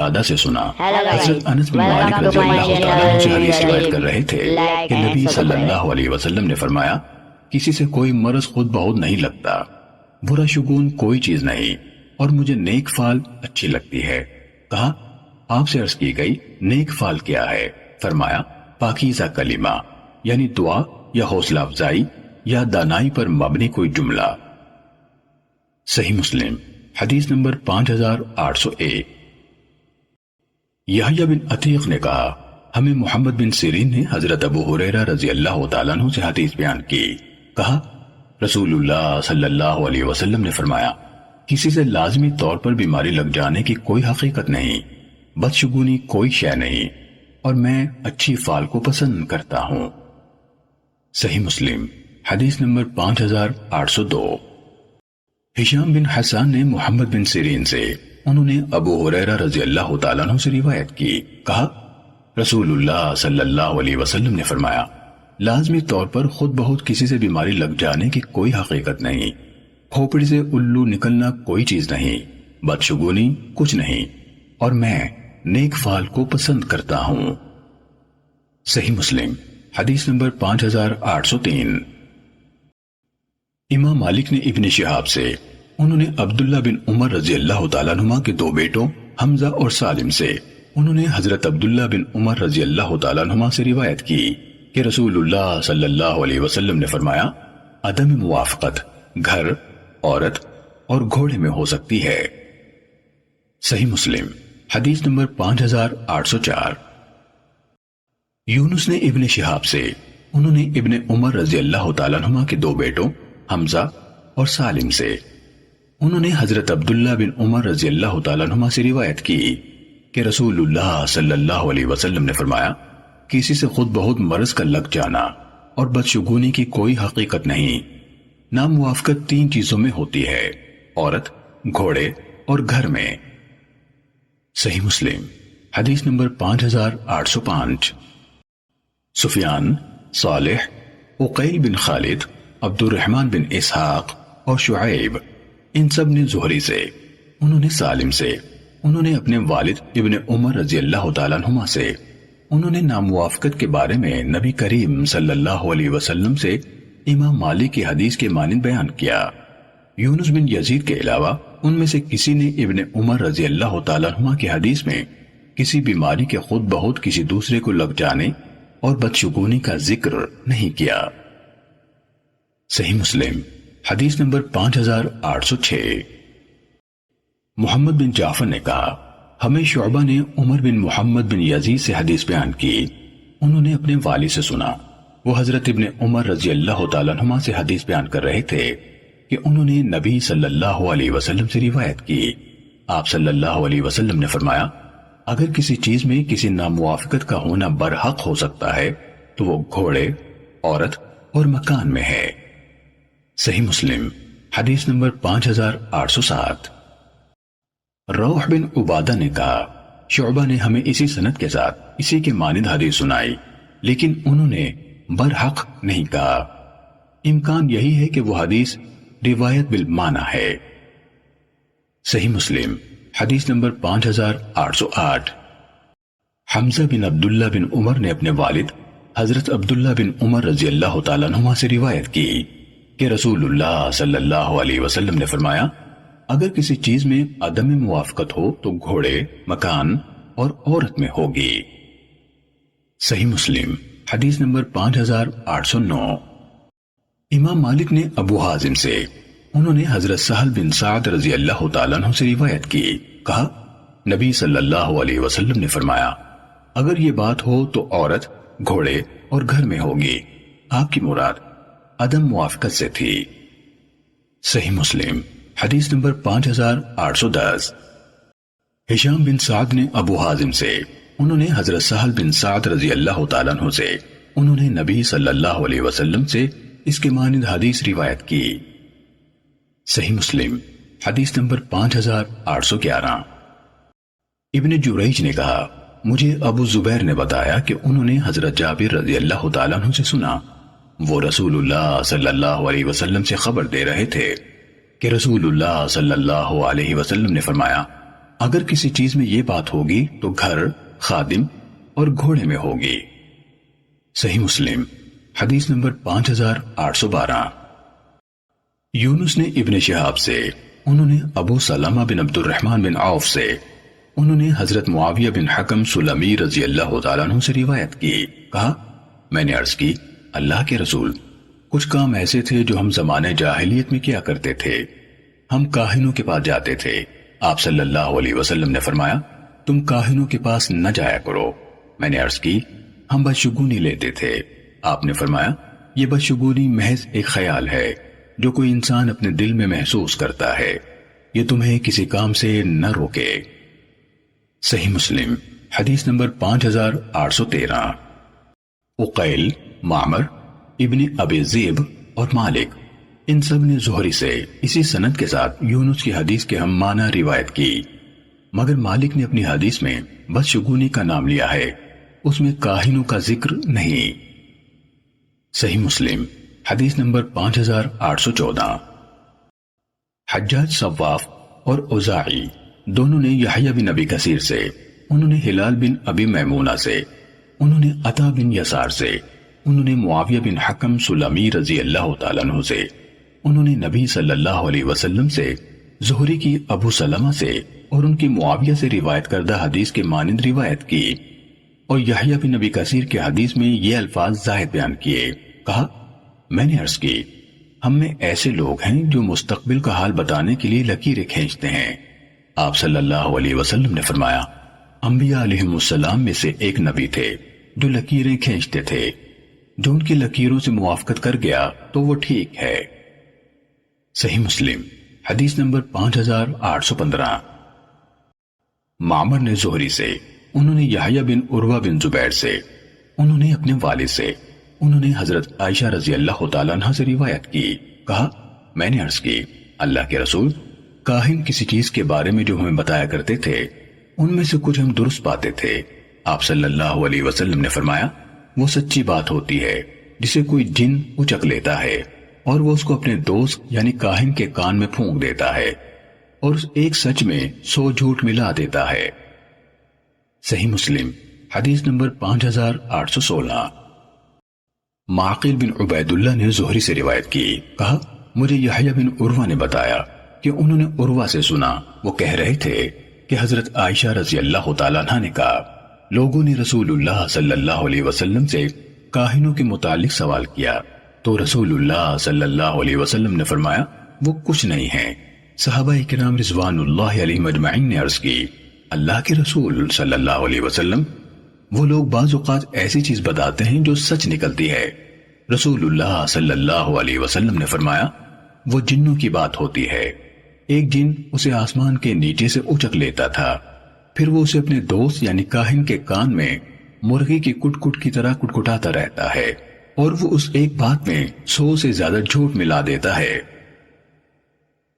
قتادہ سے سنا۔ حضرت انس بن مالک رضی اللہ تعالیٰ عنہ سے حدیث روایت کر رہے تھے کہ نبی صلی اللہ علیہ وسلم نے فرمایا، کسی سے کوئی مرض خود بخود نہیں لگتا، برا شگون کوئی چیز نہیں، اور مجھے نیک فال اچھی لگتی ہے۔ کہا، آپ سے عرض کی گئی نیک فال کیا ہے؟ فرمایا، پاکیزہ کلمہ، یعنی دعا یا حوصلہ افزائی یا دانائی پر مبنی کوئی جملہ۔ صحیح مسلم حدیث نمبر 5801۔ یحییٰ بن عتیق نے کہا، ہمیں محمد بن سیرین نے حضرت ابو ہریرہ رضی اللہ تعالیٰ عنہ سے حدیث بیان کی۔ کہا، رسول اللہ صلی اللہ علیہ وسلم نے فرمایا، کسی سے لازمی طور پر بیماری لگ جانے کی کوئی حقیقت نہیں، بدشگونی کوئی شے نہیں، اور میں اچھی فال کو پسند کرتا ہوں۔ صحیح مسلم حدیث نمبر 5802۔ ہشام بن حسان نے محمد بن سیرین سے، انہوں نے ابو ہریرہ رضی اللہ تعالیٰ عنہ سے روایت کی، کہا، رسول اللہ صلی اللہ علیہ وسلم نے فرمایا، لازمی طور پر خود بخود کسی سے بیماری لگ جانے کی کوئی حقیقت نہیں، کھوپڑی سے الو نکلنا کوئی چیز نہیں، بدشگونی کچھ نہیں، اور میں نیک فال کو پسند کرتا ہوں۔ صحیح مسلم حدیث نمبر 5803۔ امام مالک نے ابن شہاب سے، انہوں نے عبداللہ بن عمر رضی اللہ تعالیٰ عنہ کے دو بیٹوں حمزہ اور سالم سے، انہوں نے حضرت عبداللہ بن عمر رضی اللہ تعالیٰ عنہ سے روایت کی کہ رسول اللہ صلی اللہ علیہ وسلم نے فرمایا، عدم موافقت گھر، عورت اور گھوڑے میں ہو سکتی ہے۔ صحیح مسلم حدیث نمبر 5804۔ یونس نے ابن شہاب سے، انہوں نے ابن عمر رضی اللہ تعالیٰ عنہ کے دو بیٹوں حمزہ اور سالم سے، انہوں نے حضرت عبداللہ بن عمر رضی اللہ تعالیٰ عنہ سے روایت کی کہ رسول اللہ صلی اللہ علیہ وسلم نے فرمایا، کسی سے خود بخود مرض کا لگ جانا اور بدشگونی کی کوئی حقیقت نہیں، ناموافقت تین چیزوں میں ہوتی ہے، عورت، گھوڑے اور گھر میں۔ صحیح مسلم حدیث نمبر 5805۔ سفیان، صالح، عقیل بن خالد، عبد الرحمن بن اسحاق اور شعیب، ان سب نے زہری سے، انہوں نے سالم سے، انہوں نے اپنے والد ابن عمر رضی اللہ تعالیٰ عنہما سے، انہوں نے ناموافقت کے بارے میں نبی کریم صلی اللہ علیہ وسلم سے امام مالک کی حدیث کے مانند بیان کیا۔ یونس بن یزید کے علاوہ ان میں سے کسی نے ابن عمر رضی اللہ تعالیٰ عنہ کی حدیث میں کسی بیماری کے خود بخود کسی دوسرے کو لگ جانے اور بدشگونی کا ذکر نہیں کیا۔ صحیح مسلم حدیث نمبر 5806۔ محمد بن جعفر نے کہا، ہمیں شعبہ نے عمر بن محمد بن یزید سے حدیث بیان کی، انہوں نے اپنے والد سے سنا، وہ حضرت ابن عمر رضی اللہ تعالیٰ عنہ سے حدیث بیان کر رہے تھے کہ انہوں نے نبی صلی اللہ علیہ وسلم سے روایت کی، آپ صلی اللہ علیہ وسلم نے فرمایا، اگر کسی چیز میں کسی ناموافقت کا ہونا برحق ہو سکتا ہے تو وہ گھوڑے، عورت اور مکان میں ہے۔ صحیح مسلم حدیث نمبر 5807۔ روح بن عبادہ نے کہا، شعبہ نے ہمیں اسی سند کے ساتھ اسی کے مانند حدیث سنائی، لیکن انہوں نے برحق نہیں کہا، امکان یہی ہے کہ وہ حدیث روایت بالمعنی ہے۔ صحیح مسلم حدیث نمبر 5808۔ حمزہ بن عبداللہ بن عمر نے اپنے والد حضرت عبداللہ بن عمر رضی اللہ تعالیٰ عنہ سے روایت کی کہ رسول اللہ صلی اللہ علیہ وسلم نے فرمایا، اگر کسی چیز میں عدم موافقت ہو تو گھوڑے، مکان اور عورت میں ہوگی۔ صحیح مسلم حدیث نمبر 5809۔ امام مالک نے ابو حازم سے، انہوں نے حضرت سہل بن سعد رضی اللہ تعالیٰ عنہ سے روایت کی، کہا، نبی صلی اللہ علیہ وسلم نے فرمایا، اگر یہ بات ہو تو عورت، گھوڑے اور گھر میں ہوگی، آپ کی مراد عدم موافقت سے تھی۔ صحیح مسلم حدیث نمبر 5810۔ ہشام بن سعد نے ابو حازم سے، انہوں نے حضرت سہل بن سعد رضی اللہ تعالیٰ عنہ سے، انہوں نے نبی صلی اللہ علیہ وسلم سے اس کے مانند حدیث روایت کی۔ صحیح مسلم حدیث نمبر 5811۔ ابن جریج نے کہا، مجھے ابو زبیر نے بتایا کہ انہوں نے حضرت جابر رضی اللہ تعالیٰ عنہ سے سنا، وہ رسول اللہ صلی اللہ علیہ وسلم سے خبر دے رہے تھے کہ رسول اللہ صلی اللہ علیہ وسلم نے فرمایا، اگر کسی چیز میں یہ بات ہوگی تو گھر، خادم اور گھوڑے میں ہوگی۔ صحیح مسلم حدیث نمبر 5812۔ یونس نے ابن شہاب سے، انہوں نے ابو سلمہ بن عبد الرحمن بن عوف سے، انہوں نے حضرت معاویہ بن حکم سلمی رضی اللہ تعالیٰ عنہ سے روایت کی، کہا میں نے عرض کی اللہ کے رسول، کچھ کام ایسے تھے جو ہم زمانے جاہلیت میں کیا کرتے تھے، ہم کاہنوں کے پاس جاتے تھے۔ آپ صلی اللہ علیہ وسلم نے فرمایا تم کاہنوں کے پاس نہ جایا کرو۔ میں نے عرض کی ہم بدشگونی لیتے تھے۔ آپ نے فرمایا یہ بدشگونی محض ایک خیال ہے جو کوئی انسان اپنے دل میں محسوس کرتا ہے، یہ تمہیں کسی کام سے نہ روکے۔ صحیح مسلم حدیث نمبر 5813۔ عقیل، معمر، ابن ابی ذئب اور مالک، ان سب نے زہری سے اسی سند کے ساتھ یونس کی حدیث کے ہم معنی روایت کی، مگر مالک نے اپنی حدیث میں بدشگونی کا نام لیا ہے، اس میں کاہنوں کا ذکر نہیں۔ صحیح مسلم حدیث نمبر 5814۔ حجاج صواف اور اوزاعی دونوں نے یحییٰ بن ابی کثیر سے، انہوں نے ہلال بن ابی میمونہ سے، انہوں نے عطا بن یسار سے، انہوں نے معاویہ بن حکم سلمی رضی اللہ تعالیٰ عنہ سے، انہوں نے نبی صلی اللہ علیہ وسلم سے، زہری کی ابو سلمہ سے اور ان کی معاویہ سے روایت کردہ حدیث کے مانند روایت کی، اور یحییٰ بن ابی کثیر کے حدیث میں یہ الفاظ زائد بیان کیے۔ کہا میں نے عرض کی ہم میں ایسے لوگ ہیں جو مستقبل کا حال بتانے کے لیے لکیریں کھینچتے ہیں۔ آپ صلی اللہ علیہ وسلم نے فرمایا انبیاء علیہم السلام میں سے ایک نبی تھے جو لکیریں کھینچتے تھے، جو ان کی لکیروں سے موافقت کر گیا تو وہ ٹھیک ہے۔ صحیح مسلم حدیث نمبر 5815۔ معمر نے زہری سے، انہوں نے یحییٰ بن عروہ بن زبیر سے، انہوں نے اپنے والد سے، انہوں نے حضرت عائشہ رضی اللہ تعالیٰ عنہ سے روایت کی، کہا میں نے عرض کی اللہ کے رسول، کاہن کسی چیز کے بارے میں جو ہمیں بتایا کرتے تھے ان میں سے کچھ ہم درست پاتے تھے۔ آپ صلی اللہ علیہ وسلم نے فرمایا وہ سچی بات ہوتی ہے جسے کوئی جن اچک لیتا ہے اور وہ اس کو اپنے دوست یعنی کاہن کے کان میں پھونک دیتا ہے اور اس ایک سچ میں 100 جھوٹ ملا دیتا ہے۔ صحیح مسلم حدیث نمبر 5816۔ معقل بن عبید اللہ نے زہری سے روایت کی، کہا مجھے یحییٰ بن عروہ نے بتایا کہ انہوں نے عروہ سے سنا، وہ کہہ رہے تھے کہ حضرت عائشہ رضی اللہ تعالیٰ عنہ نے کہا لوگوں نے رسول اللہ صلی اللہ علیہ وسلم سے کاہنوں کے متعلق سوال کیا تو رسول اللہ صلی اللہ علیہ وسلم نے فرمایا وہ کچھ نہیں ہیں۔ صحابہ کرام رضوان اللہ علیہم اجمعین نے عرض کی اللہ کے رسول صلی اللہ علیہ وسلم، وہ لوگ بعض اوقات ایسی چیز بتاتے ہیں جو سچ نکلتی ہے۔ رسول اللہ صلی اللہ علیہ وسلم نے فرمایا وہ جنوں کی بات ہوتی ہے، ایک جن اسے آسمان کے نیچے سے اچک لیتا تھا، پھر وہ اسے اپنے دوست یعنی کاہن کے کان میں مرغی کی کٹ کٹ کی طرح کٹکٹاتا رہتا ہے اور وہ اس ایک بات میں 100 سے زیادہ جھوٹ ملا دیتا ہے۔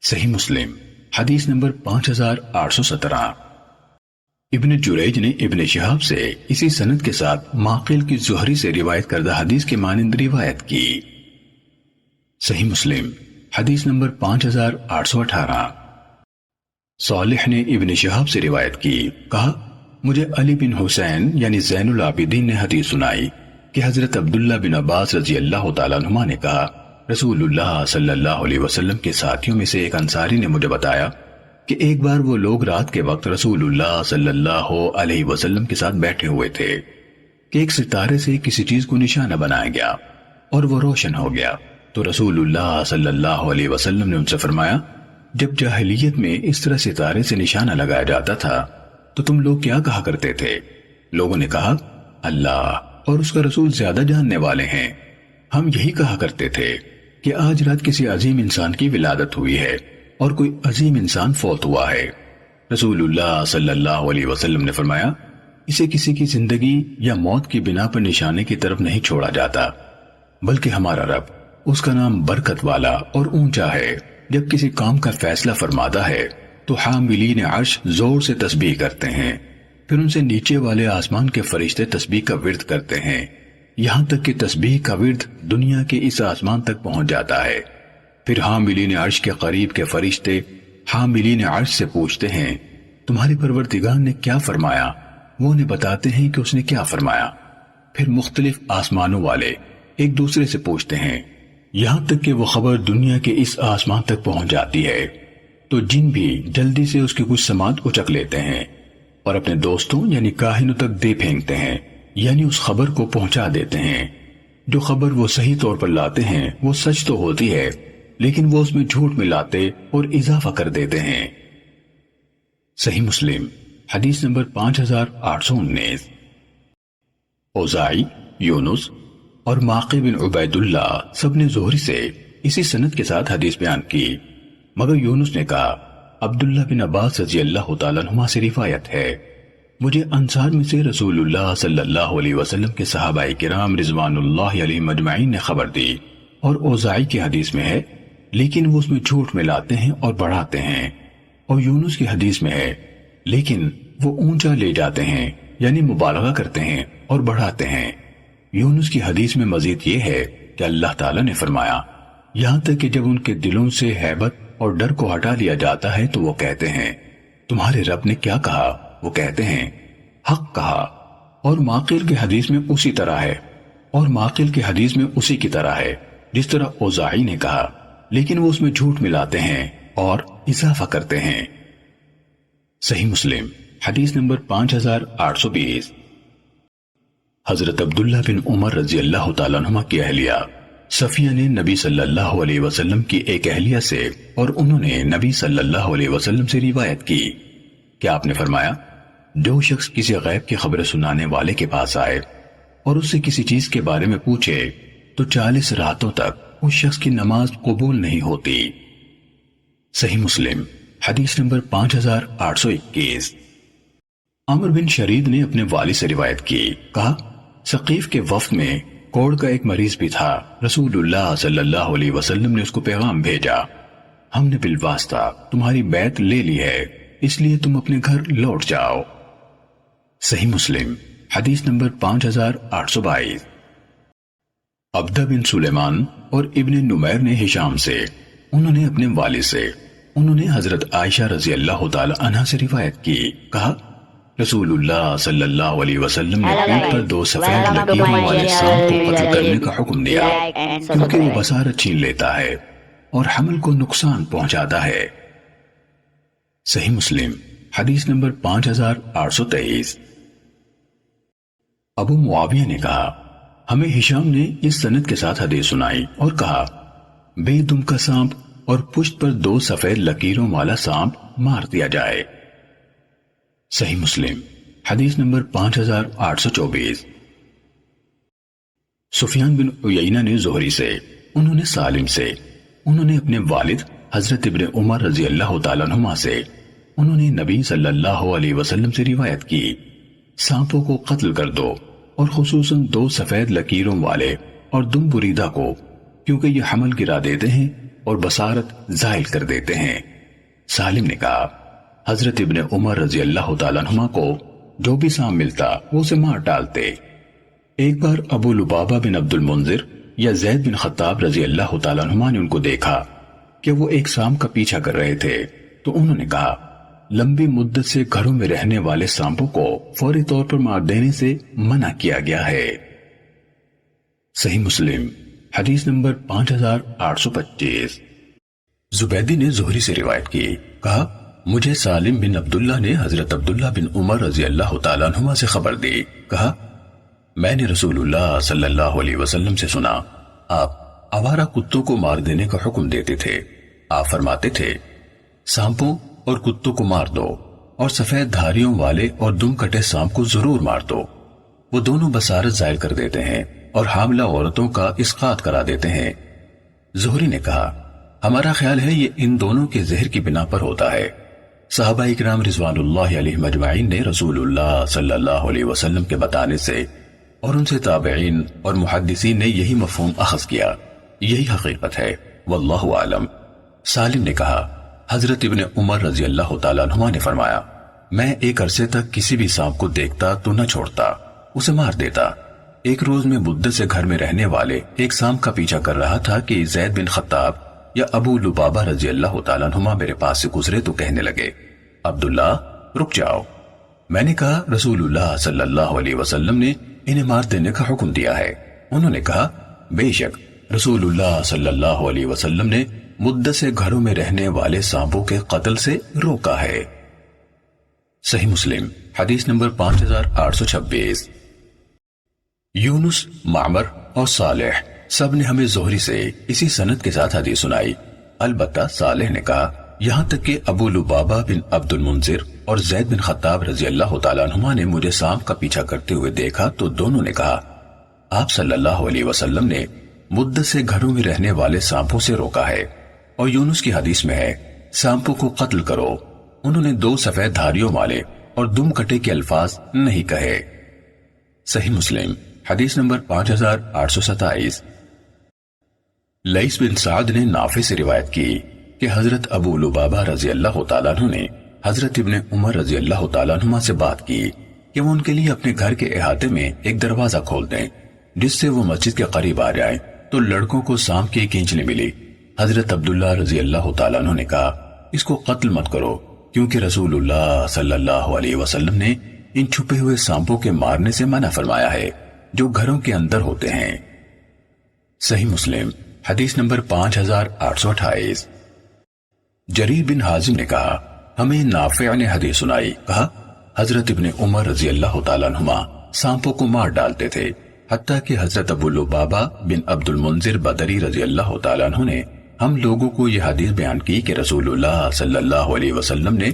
صحیح مسلم حدیث نمبر 5817۔ ابن جریج نے ابن شہاب سے اسی سند کے ساتھ معقل کی زہری سے روایت کردہ حدیث کے مانند روایت کی۔ صحیح مسلم حدیث نمبر 5818۔ صالح نے ابن شہاب سے روایت کی، کہا مجھے علی بن حسین یعنی زین العابدین نے حدیث سنائی کہ حضرت عبداللہ بن عباس رضی اللہ تعالیٰ عنہما نے کہا رسول اللہ صلی اللہ علیہ وسلم کے ساتھیوں میں سے ایک انصاری نے مجھے بتایا کہ ایک بار وہ لوگ رات کے وقت رسول اللہ صلی اللہ علیہ وسلم کے ساتھ بیٹھے ہوئے تھے کہ ایک ستارے سے کسی چیز کو نشانہ بنایا گیا اور وہ روشن ہو گیا، تو رسول اللہ صلی اللہ علیہ وسلم نے ان سے فرمایا جب جاہلیت میں اس طرح ستارے سے نشانہ لگایا جاتا تھا تو تم لوگ کیا کہا کرتے تھے؟ لوگوں نے کہا اللہ اور اس کا رسول زیادہ جاننے والے ہیں۔ ہم یہی کہا کرتے تھے کہ آج رات کسی عظیم انسان کی ولادت ہوئی ہے اور کوئی عظیم انسان فوت ہوا ہے۔ رسول اللہ صلی اللہ علیہ وسلم نے فرمایا اسے کسی کی زندگی یا موت کی بنا پر نشانے کی طرف نہیں چھوڑا جاتا، بلکہ ہمارا رب اس کا نام برکت والا اور اونچا ہے، جب کسی کام کا فیصلہ فرماتا ہے تو حاملین عرش زور سے تسبیح کرتے ہیں، پھر ان سے نیچے والے آسمان کے فرشتے تسبیح کا ورد کرتے ہیں، یہاں تک کہ تسبیح کا ورد دنیا کے اس آسمان تک پہنچ جاتا ہے۔ پھر حاملین عرش کے قریب کے فرشتے حاملین عرش سے پوچھتے ہیں تمہارے پروردگار نے کیا فرمایا؟ وہ انہیں بتاتے ہیں کہ اس نے کیا فرمایا۔ پھر مختلف آسمانوں والے ایک دوسرے سے پوچھتے ہیں، یہاں تک کہ وہ خبر دنیا کے اس آسمان تک پہنچ جاتی ہے تو جن بھی جلدی سے اس کی کچھ سماعت اچک لیتے ہیں اور اپنے دوستوں یعنی کاہنوں تک دے پھینکتے ہیں، یعنی اس خبر کو پہنچا دیتے ہیں۔ جو خبر وہ صحیح طور پر لاتے ہیں وہ سچ تو ہوتی ہے، لیکن وہ اس میں جھوٹ ملاتے اور اضافہ کر دیتے ہیں۔ صحیح مسلم حدیث نمبر 5819۔ اوزاعی، یونس اور ماقی بن عبید اللہ سب نے زہری سے اسی سند کے ساتھ حدیث بیان کی، مگر یونس نے کہا عبداللہ بن عباس رضی اللہ تعالیٰ عنہما سے روایت ہے، مجھے انصار میں سے رسول اللہ صلی اللہ علیہ وسلم کے صحابہ کرام رضوان اللہ علیہم اجمعین نے خبر دی، اور اوزاعی کی حدیث میں ہے لیکن وہ اس میں جھوٹ ملاتے ہیں اور بڑھاتے ہیں، اور یونس کی حدیث میں ہے لیکن وہ اونچا لے جاتے ہیں یعنی مبالغہ کرتے ہیں اور بڑھاتے ہیں۔ یونس کی حدیث میں مزید یہ ہے کہ اللہ تعالیٰ نے فرمایا، یہاں تک کہ جب ان کے دلوں سے ہیبت اور ڈر کو ہٹا لیا جاتا ہے تو وہ کہتے ہیں تمہارے رب نے کیا کہا؟ وہ کہتے ہیں حق کہا۔ اور معقل کی حدیث میں اسی طرح ہے، اور معقل کی حدیث میں اسی کی طرح ہے جس طرح اوزاعی نے کہا، لیکن وہ اس میں جھوٹ ملاتے ہیں اور اضافہ کرتے ہیں۔ صحیح مسلم حدیث نمبر 5820۔ حضرت عبداللہ بن عمر رضی اللہ تعالیٰ عنہ کی اہلیہ صفیہ نے نبی صلی اللہ علیہ وسلم کی ایک اہلیہ سے اور انہوں نے نبی صلی اللہ علیہ وسلم سے روایت کی کہ آپ نے فرمایا، جو شخص کسی غیب کی خبر سنانے والے کے پاس آئے اور اس سے کسی چیز کے بارے میں پوچھے تو 40 راتوں تک اس شخص کی نماز قبول نہیں ہوتی۔ صحیح مسلم حدیث نمبر 5821۔ عمر بن شرید نے اپنے والد سے روایت کی، کہا ثقیف کے وفد میں کوڑ کا ایک مریض بھی تھا، رسول اللہ صلی اللہ علیہ وسلم نے اس کو پیغام بھیجا، ہم نے بالواسطہ تمہاری بیعت لے لی ہے، اس لیے تم اپنے گھر لوٹ جاؤ۔ صحیح مسلم حدیث نمبر 5822۔ عبدہ بن سلیمان اور ابن نمیر نے ہشام سے، انہوں نے اپنے والد سے، انہوں نے حضرت عائشہ رضی اللہ تعالی عنہا سے روایت کی، کہا رسول اللہ صلی اللہ علیہ وسلم نے پیٹ پر 2 سفید لکیروں والے سانپ کو قتل کرنے کا حکم دیا کیونکہ وہ بصارت چھین لیتا ہے اور حمل کو نقصان پہنچاتا ہے۔ صحیح مسلم حدیث نمبر 5823۔ ابو معاویہ نے کہا ہمیں ہشام نے اس سند کے ساتھ حدیث سنائی اور کہا بے دم کا سانپ اور پشت پر 2 سفید لکیروں والا سانپ مار دیا جائے۔ صحیح مسلم حدیث نمبر 5824۔ سفیان بن عیینہ نے زہری سے، انہوں نے سالم سے، انہوں نے اپنے والد حضرت ابن عمر رضی اللہ تعالیٰ عنہما سے، انہوں نے نبی صلی اللہ علیہ وسلم سے روایت کی، سانپوں کو قتل کر دو اور خصوصاً 2 سفید لکیروں والے اور دم بریدہ کو، کیونکہ یہ حمل گرا دیتے ہیں اور بصارت زائل کر دیتے ہیں۔ سالم نے کہا حضرت ابن عمر رضی اللہ تعالیٰ عنہما کو جو بھی سانپ ملتا وہ اسے مار ڈالتے۔ ایک بار ابو لبابہ بن عبد المنذر یا زید بن خطاب رضی اللہ تعالیٰ عنہما نے ان کو دیکھا کہ وہ ایک سانپ کا پیچھا کر رہے تھے، تو انہوں نے کہا لمبی مدت سے گھروں میں رہنے والے سانپوں کو فوری طور پر مار دینے سے منع کیا گیا ہے۔ صحیح مسلم حدیث نمبر 5825۔ زبیدی نے زہری سے روایت کی، کہا مجھے سالم بن عبداللہ نے حضرت عبداللہ بن عمر رضی اللہ تعالیٰ عنہما سے خبر دی، کہا میں نے رسول اللہ صلی اللہ علیہ وسلم سے سنا، آپ آوارہ کتوں کو مار دینے کا حکم دیتے تھے۔ آپ فرماتے تھے سانپوں اور کتوں کو مار دو اور سفید دھاریوں والے اور دم کٹے سانپ کو ضرور مار دو، وہ دونوں بصارت زائل کر دیتے ہیں اور حاملہ عورتوں کا اسقاط کرا دیتے ہیں۔ زہری نے کہا ہمارا خیال ہے یہ ان دونوں کے زہر کی بنا پر ہوتا ہے۔ صحابہ اکرام رضوان اللہ علیہ مجمعین نے رسول اللہ صلی اللہ علیہ وسلم کے بتانے سے اور ان سے تابعین اور محدثین نے یہی مفہوم اخذ کیا، یہی حقیقت ہے، واللہ عالم۔ سالم نے کہا حضرت ابن عمر رضی اللہ تعالیٰ عنہما نے فرمایا میں ایک عرصے تک کسی بھی سانپ کو دیکھتا تو نہ چھوڑتا، اسے مار دیتا۔ ایک روز میں مدت سے گھر میں رہنے والے ایک سانپ کا پیچھا کر رہا تھا کہ زید بن خطاب یا ابو لبابہ رضی اللہ تعالیٰ عنہما میرے پاس سے گزرے تو کہنے لگے عبداللہ رک جاؤ۔ میں نے کہا رسول اللہ صلی اللہ علیہ وسلم نے انہیں مار دینے کا حکم دیا ہے۔ انہوں نے کہا بے شک رسول اللہ صلی اللہ علیہ وسلم نے مدت سے گھروں میں رہنے والے سانپوں کے قتل سے روکا ہے۔ صحیح مسلم حدیث نمبر 5826۔ یونس، معمر اور صالح سب نے ہمیں زہری سے اسی سند کے ساتھ حدیث سنائی۔ البتہ صالح نے کہا یہاں تک کہ ابو لبابہ بن عبد المنذر اور زید بن خطاب رضی اللہ تعالیٰ عنہما نے مجھے سانپ کا پیچھا کرتے ہوئے دیکھا تو دونوں نے کہا آپ صلی اللہ علیہ وسلم نے مدت سے گھروں میں رہنے والے سانپوں سے روکا ہے۔ اور یونس کی حدیث میں ہے سانپوں کو قتل کرو۔ انہوں نے 2 سفید دھاریوں والے اور دم کٹے کے الفاظ نہیں کہے۔ صحیح مسلم حدیث نمبر 5827۔ لیث بن سعد نے نافع سے روایت کی کہ حضرت ابو لبابہ رضی اللہ تعالیٰ عنہ نے حضرت ابن عمر رضی اللہ تعالیٰ عنہ سے بات کی کہ وہ ان کے لیے اپنے گھر کے احاطے میں ایک دروازہ کھول دیں جس سے وہ مسجد کے قریب آ جائیں۔ تو لڑکوں کو سانپ کی کینچلی ملی۔ حضرت عبداللہ رضی اللہ تعالیٰ عنہ نے کہا اس کو قتل مت کرو کیونکہ رسول اللہ صلی اللہ علیہ وسلم نے ان چھپے ہوئے سانپوں کے مارنے سے منع فرمایا ہے جو گھروں کے اندر ہوتے ہیں۔ صحیح مسلم حدیث نمبر 5828۔ جریر بن حازم نے کہا ہمیں نافع نے حدیث سنائی، کہا حضرت ابن عمر رضی اللہ تعالیٰ عنہما سانپوں کو مار ڈالتے تھے، حتیٰ کہ حضرت ابو لبابہ بن عبد المنذر بدری رضی اللہ تعالیٰ عنہ نے ہم لوگوں کو یہ حدیث بیان کی کہ رسول اللہ صلی اللہ علیہ وسلم نے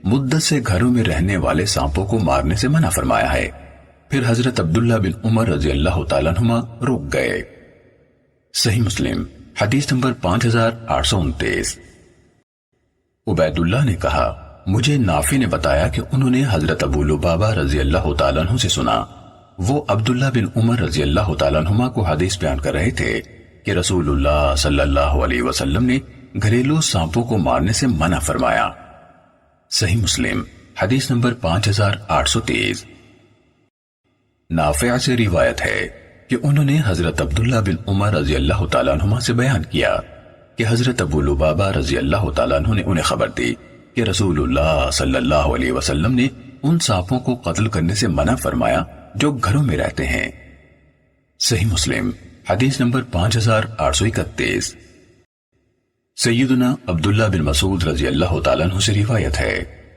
مدت سے گھروں میں رہنے والے سانپوں کو مارنے سے منع فرمایا ہے۔ پھر حضرت عبداللہ بن عمر رضی اللہ تعالیٰ عنہما رک گئے۔ صحیح مسلم حدیث نمبر 5829۔ عبید اللہ نے کہا مجھے نافع نے بتایا کہ انہوں نے حضرت ابو لبابہ رضی اللہ تعالیٰ عنہ سے سنا، وہ عبداللہ بن عمر رضی اللہ تعالیٰ عنہما کو حدیث بیان کر رہے تھے کہ رسول اللہ صلی اللہ علیہ وسلم نے گھریلو سانپوں کو مارنے سے منع فرمایا۔ صحیح مسلم حدیث نمبر 5830۔ نافع سے روایت ہے کہ انہوں نے حضرت عبداللہ بن عمر رضی اللہ تعالیٰ عنہما سے بیان کیا کہ حضرت ابو لبابہ رضی اللہ تعالیٰ عنہ نے انہیں خبر دی کہ رسول اللہ صلی اللہ علیہ وسلم نے ان سانپوں کو قتل کرنے سے منع فرمایا جو گھروں میں رہتے ہیں۔ صحیح مسلم حدیث نمبر 5831۔ سیدنا عبداللہ بن مسعود رضی اللہ تعالیٰ عنہ سے روایت ہے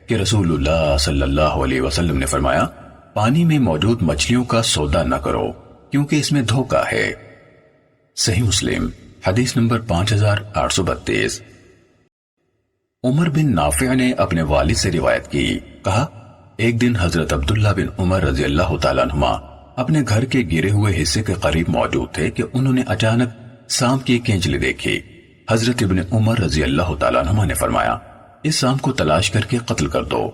کہ رسول اللہ صلی اللہ علیہ وسلم نے فرمایا پانی میں موجود مچھلیوں کا سودا نہ کرو کیونکہ اس میں دھوکہ ہے۔ صحیح مسلم حدیث نمبر 5832۔ عمر بن نافع نے اپنے والد سے روایت کی، کہا ایک دن حضرت عبداللہ بن عمر رضی اللہ تعالیٰ عنہما اپنے گھر کے گرے ہوئے حصے کے قریب موجود تھے کہ انہوں نے اچانک سانپ کی کینچلی دیکھی۔ حضرت ابن عمر رضی اللہ تعالیٰ عنہما نے فرمایا اس سانپ کو تلاش کر کے قتل کر دو۔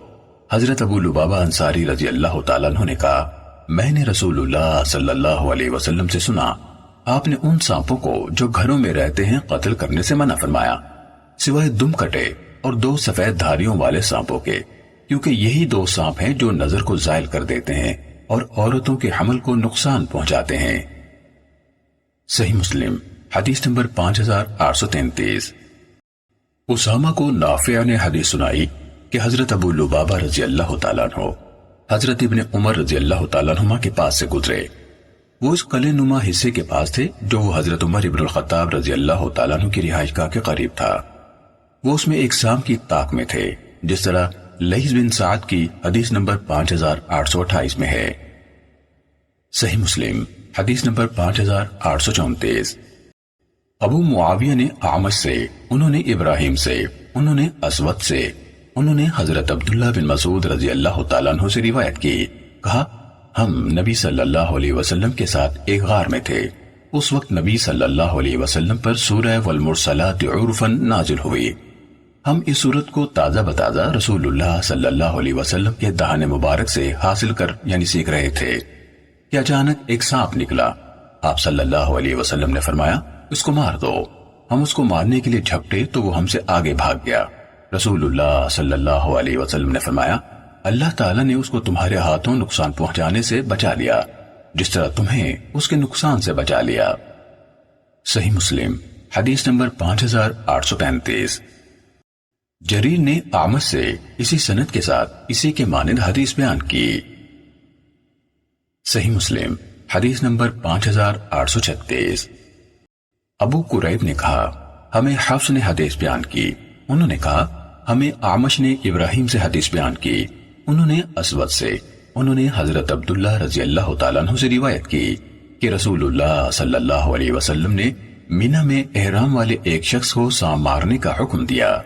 حضرت ابو لبابہ انصاری رضی اللہ تعالیٰ عنہ نے کہا میں نے رسول اللہ صلی اللہ علیہ وسلم سے سنا آپ نے ان سانپوں کو جو گھروں میں رہتے ہیں قتل کرنے سے منع فرمایا سوائے دم کٹے اور 2 سفید دھاریوں والے سانپوں کے، کیونکہ یہی 2 سانپ ہیں جو نظر کو زائل کر دیتے ہیں اور عورتوں کے حمل کو نقصان پہنچاتے ہیں۔ صحیح مسلم حدیث نمبر 5833۔ اسامہ کو نافع نے حدیث سنائی کہ حضرت ابو لبابہ رضی اللہ تعالیٰ عنہ حضرت ابن عمر رضی اللہ تعالیٰ عنہ کے پاس سے گزرے۔ وہ اس قلعے نما حصے کے پاس تھے جو وہ حضرت عمر ابن الخطاب رضی اللہ تعالیٰ عنہ کی رہائش گاہ کے قریب تھا۔ وہ اس میں ایک سانپ کی طاق میں تھے، جس طرح لیث بن سعد کی حدیث نمبر 5828 میں ہے۔ صحیح مسلم حدیث نمبر 5834۔ ابو معاویہ نے اعمش سے، انہوں نے ابراہیم سے، انہوں نے اسود سے، انہوں نے حضرت عبداللہ بن مسعود رضی اللہ تعالیٰ عنہ سے روایت کی، کہا ہم نبی صلی اللہ علیہ وسلم کے ساتھ ایک غار میں تھے۔ اس وقت نبی صلی اللہ علیہ وسلم پر سورہ والمرسلات عرفا نازل ہوئی۔ ہم اس سورت کو تازہ بتازہ رسول اللہ صلی اللہ علیہ وسلم کے دہان مبارک سے حاصل کر یعنی سیکھ رہے تھے کہ اچانک ایک سانپ نکلا۔ آپ صلی اللہ علیہ وسلم نے فرمایا اس کو مار دو۔ ہم اس کو مارنے کے لیے جھپٹے تو وہ ہم سے آگے بھاگ گیا۔ رسول اللہ صلی اللہ علیہ وسلم نے فرمایا اللہ تعالیٰ نے اس کو تمہارے ہاتھوں نقصان پہنچانے سے بچا لیا جس طرح تمہیں اس کے نقصان سے بچا لیا۔ صحیح مسلم حدیث نمبر 5835۔ جریر نے اعمش سے اسی سند کے ساتھ اسی کے مانند حدیث بیان کی۔ صحیح مسلم حدیث نمبر 5836۔ ابو قریب نے کہا ہمیں حفص نے حدیث بیان کی، انہوں نے کہا ہمیں اعمش نے ابراہیم سے حدیث بیان کی، انہوں نے اسود سے، انہوں نے حضرت عبداللہ رضی اللہ تعالیٰ عنہ سے روایت کی کہ رسول اللہ صلی اللہ علیہ وسلم نے مینا میں احرام والے ایک شخص کو سام مارنے کا حکم دیا۔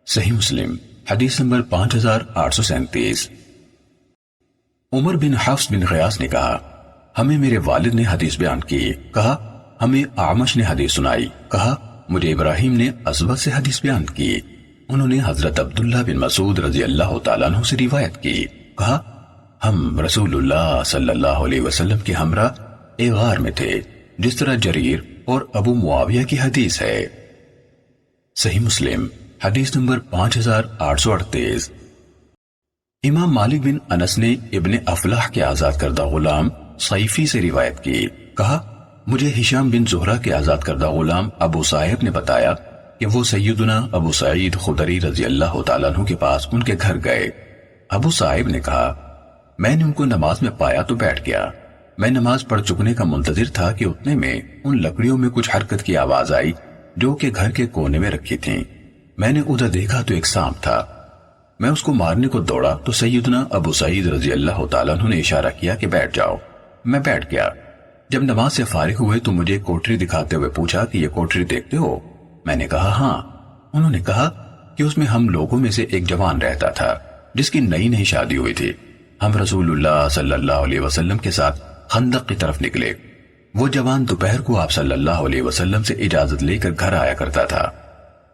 صحیح مسلم حدیث نمبر 5837۔ عمر بن حفص بن غیاث نے کہا ہمیں میرے والد نے حدیث بیان کی، کہا ہمیں اعمش نے حدیث سنائی، کہا مجھے ابراہیم نے اسود سے حدیث بیان کی، انہوں نے حضرت عبداللہ بن مسعود رضی اللہ تعالیٰ عنہ سے روایت کی، کہا ہم رسول اللہ صلی اللہ علیہ وسلم کے ہمراہ ایک غار میں تھے، جس طرح جریر اور ابو معاویہ کی حدیث ہے۔ صحیح مسلم حدیث نمبر 5838۔ امام مالک بن انس نے ابن افلاح کے آزاد کردہ غلام صیفی سے روایت کی، کہا مجھے ہشام بن زہرہ کے آزاد کردہ غلام ابو صاحب نے بتایا کہ وہ سیدنا ابو سعید خدری رضی اللہ تعالیٰ عنہ کے پاس ان کے گھر گئے۔ ابو صاحب نے کہا میں نے ان کو نماز میں پایا تو بیٹھ گیا، میں نماز پڑھ چکنے کا منتظر تھا کہ اتنے میں ان لکڑیوں میں کچھ حرکت کی آواز آئی جو کہ گھر کے کونے میں رکھی تھیں، میں نے ادھر دیکھا تو ایک سانپ تھا، میں اس کو مارنے کو دوڑا تو سیدنا ابو سعید رضی اللہ تعالیٰ عنہ نے اشارہ کیا کہ بیٹھ جاؤ، میں بیٹھ گیا۔ جب نماز سے فارغ ہوئے تو مجھے کوٹری دکھاتے ہوئے پوچھا کہ یہ کوٹری دیکھتے ہو؟ میں نے کہا ہاں۔ انہوں نے کہا کہ اس میں ہم لوگوں میں سے ایک جوان رہتا تھا جس کی نئی نئی شادی ہوئی تھی، ہم رسول اللہ صلی اللہ علیہ وسلم کے ساتھ خندق کی طرف نکلے، وہ جوان دوپہر کو آپ صلی اللہ علیہ وسلم سے اجازت لے کر گھر آیا کرتا تھا۔